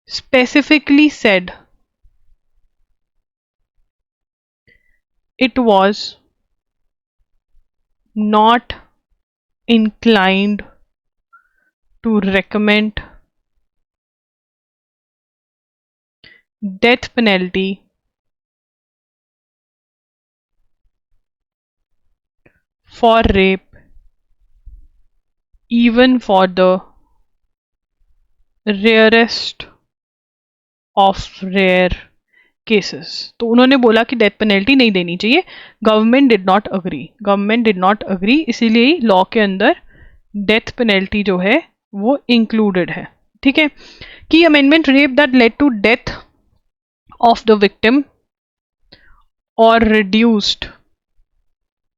specifically said it was not inclined to recommend death penalty for rape even for the rarest of rare cases. तो उन्होंने बोला कि डेथ पेनल्टी नहीं देनी चाहिए। गवर्नमेंट डिड नॉट अग्री, इसीलिए ही लॉ के अंदर डेथ पेनल्टी जो है वो इंक्लूडेड है। ठीक है। Key amendment rape that led to death of the victim और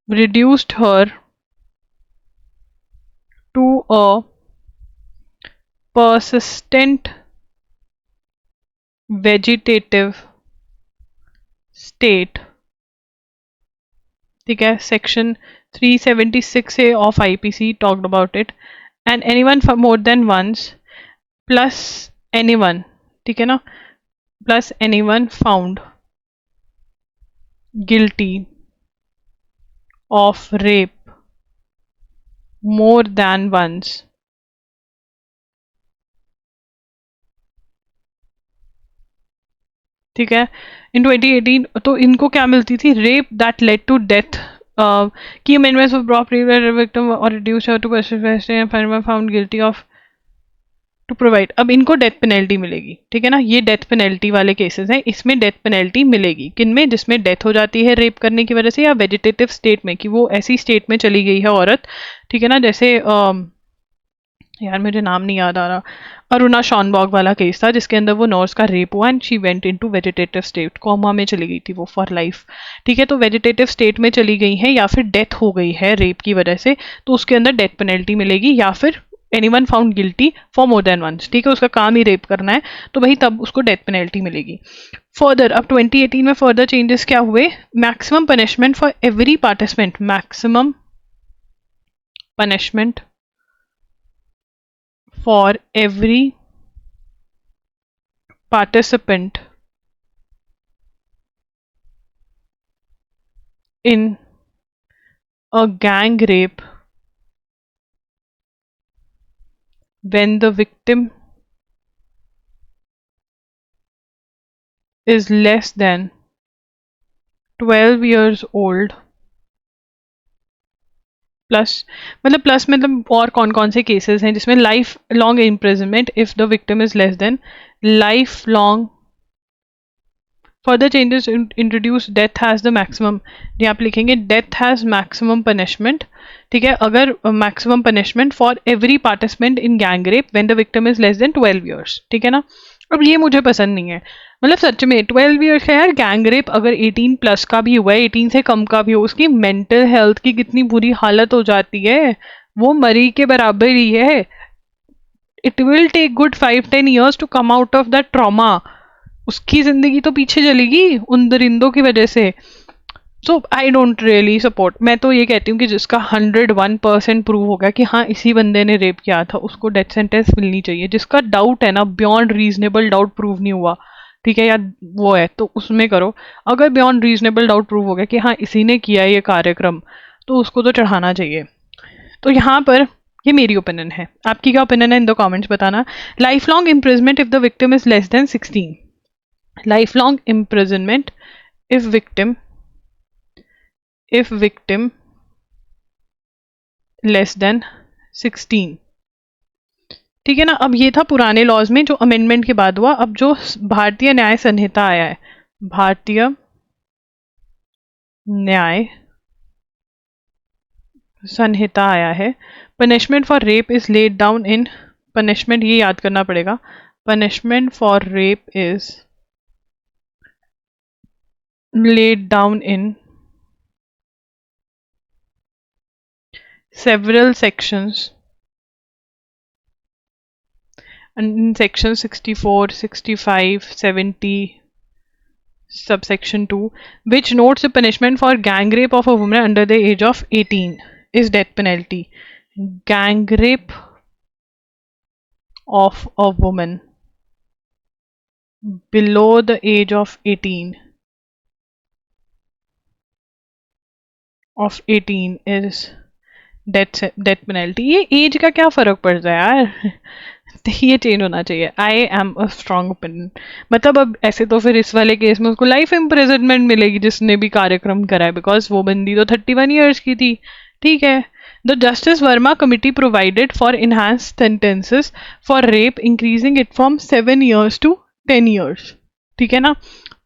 reduced her to a persistent vegetative state। ठीक है। Section 376A of IPC talked about it। and anyone for more than once plus anyone, ठीक है ना, plus anyone found guilty of rape more than once ठीक है इन 2018। तो इनको क्या मिलती थी? Rape that led to death key amendments of property victim और reduce to found guilty of to provide. अब इनको डेथ पेनल्टी मिलेगी। ठीक है ना, ये डेथ पेनल्टी वाले केसेस हैं, इसमें डेथ पेनल्टी मिलेगी। किन में? जिसमें डेथ हो जाती है रेप करने की वजह से, या वेजिटेटिव स्टेट में कि वो ऐसी स्टेट में चली गई है औरत। ठीक है ना, जैसे यार मुझे नाम नहीं याद आ रहा, अरुणा शॉनबॉग वाला केस था जिसके अंदर वो नर्स का रेप हुआ and she went into vegetative state, coma में चली गई थी वो फॉर लाइफ। ठीक है, तो वेजिटेटिव स्टेट में चली गई है या फिर डेथ हो गई है रेप की वजह से, तो उसके अंदर डेथ पेनल्टी मिलेगी। या फिर anyone found guilty for more than once, ठीक है, उसका काम ही रेप करना है, तो वही तब उसको डेथ पेनल्टी मिलेगी। फर्दर अब 2018 में फर्दर चेंजेस क्या हुए? Maximum punishment for every participant, maximum punishment for every participant in a gang rape when the victim is less than 12 years old plus मतलब और कौन कौन से केसेस हैं जिसमें life long imprisonment if the victim is less than life long. Further changes introduce death has the maximum, यहाँ आप लिखेंगे डेथ हैज मैक्सिमम पनिशमेंट। ठीक है, अगर maximum punishment for every participant in gang rape when the victim is less than 12 years. ठीक है ना, अब ये मुझे पसंद नहीं है, मतलब सच में 12 ईयर्स है यार। गैंग रेप अगर 18 प्लस का भी हुआ है, 18 से कम का भी हो, उसकी मेंटल हेल्थ की कितनी बुरी हालत हो जाती है, वो मरी के बराबर ही है। It will take good 5-10 years to come out of that trauma. उसकी जिंदगी तो पीछे चलेगी उन दरिंदों की वजह से। सो आई डोंट रियली सपोर्ट। मैं तो ये कहती हूँ कि जिसका 101% प्रूव होगा कि हाँ इसी बंदे ने रेप किया था, उसको डेथ सेंटेंस मिलनी चाहिए। जिसका डाउट है ना, बियॉन्ड रीजनेबल डाउट प्रूव नहीं हुआ, ठीक है, या वो है तो उसमें करो। अगर बियॉन्ड रीजनेबल डाउट प्रूव हो गया कि हाँ इसी ने किया ये कार्यक्रम, तो उसको तो चढ़ाना चाहिए। तो यहाँ पर ये मेरी ओपिनियन है, आपकी क्या ओपिनियन है इन द कमेंट्स बताना। Life long imprisonment if the victim is less than 16, life long imprisonment if victim less than 16। ठीक है ना, अब ये था पुराने लॉज में जो अमेंडमेंट के बाद हुआ। अब जो भारतीय न्याय संहिता आया है, भारतीय न्याय संहिता आया है, punishment for rape is laid down in, punishment ये याद करना पड़ेगा, punishment for rape is laid down in several sections, and in section 64, 65, 70, subsection 2, which notes the punishment for gang rape of a woman under the age of 18 is death penalty. Gang rape of a woman below the age of 18 is death penalty. ये as का क्या फर्क पड़ता है यार ये change होना चाहिए। I am a strong opinion. मतलब अब ऐसे तो फिर इस वाले केस में उसको लाइफ इम्प्रिजनमेंट मिलेगी जिसने भी कार्यक्रम करा है, बिकॉज वो बंदी तो 31 ईयर्स की थी। ठीक है, the justice Verma committee provided for enhanced sentences for rape increasing it from 7 years to 10 years। ठीक है ना,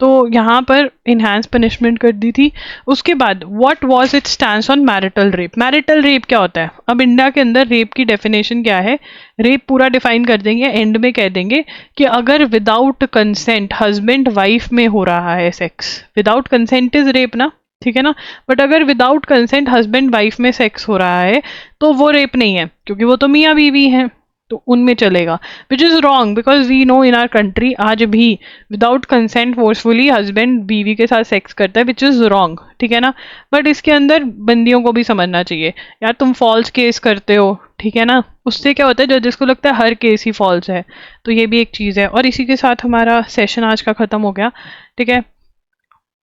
तो यहाँ पर इनहांस पनिशमेंट कर दी थी। उसके बाद what was it stands on marital rape. Marital rape क्या होता है? अब इंडिया के अंदर रेप की डेफिनेशन क्या है? रेप पूरा डिफाइन कर देंगे, एंड में कह देंगे कि अगर विदाउट कंसेंट हस्बैंड वाइफ में हो रहा है sex, without consent is rape ना, ठीक है ना, बट अगर विदाउट कंसेंट हस्बैंड वाइफ में सेक्स हो रहा है तो वो रेप नहीं है, क्योंकि वो तो मियाँ बीवी हैं, तो उनमें चलेगा। Which is wrong because we know in our country आज भी विदाउट कंसेंट फोर्सफुली हस्बैंड बीवी के साथ सेक्स करता है, विच इज़ रॉन्ग, ठीक है ना। बट इसके अंदर बंदियों को भी समझना चाहिए यार, तुम फॉल्स केस करते हो, ठीक है ना, उससे क्या होता है जजेस को लगता है हर केस ही फॉल्स है, तो ये भी एक चीज़ है। और इसी के साथ हमारा सेशन आज का ख़त्म हो गया, ठीक है।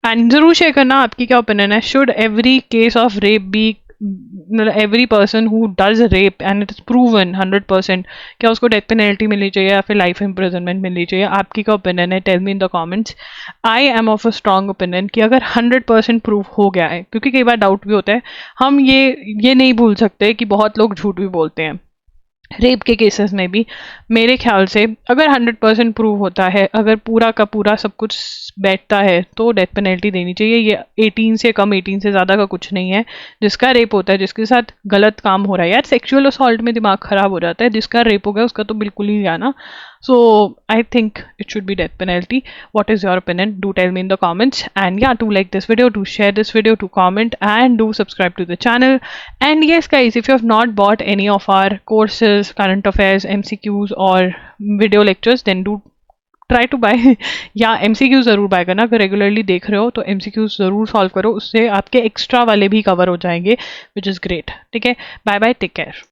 एंड जरूर शेयर करना आपकी क्या ओपिनियन है, should every case of rape be, every person who does rape and it is proven 100%, क्या उसको डेथ पेनल्टी मिलनी चाहिए या फिर लाइफ इम्प्रिजनमेंट मिलनी चाहिए? आपकी क्या ओपिनियन है? Tell me in the comments. I am of a strong opinion कि अगर 100% प्रूफ हो गया है, क्योंकि कई बार डाउट भी होता है, हम ये नहीं भूल सकते कि बहुत लोग झूठ भी बोलते हैं रेप के केसेस में भी। मेरे ख्याल से अगर 100% प्रूव होता है, अगर पूरा का पूरा सब कुछ बैठता है, तो डेथ पेनल्टी देनी चाहिए। ये 18 से कम, 18 से ज़्यादा का कुछ नहीं है। जिसका रेप होता है, जिसके साथ गलत काम हो रहा है, यार सेक्सुअल असॉल्ट में दिमाग खराब हो जाता है, जिसका रेप हो गया उसका तो बिल्कुल ही जाना। So I think it should be death penalty. What is your opinion? Do tell me in the comments. And yeah, do like this video, do share this video, to comment, and do subscribe to the channel. And yes guys, if you have not bought any of our courses, current affairs, MCQs or video lectures, then do try to buy या MCQs ज़रूर bye करना। अगर regularly देख रहे हो तो MCQs ज़रूर solve करो, उससे आपके एक्स्ट्रा वाले भी कवर हो जाएंगे, विच इज़ ग्रेट। ठीक है, बाय बाय, टेक केयर।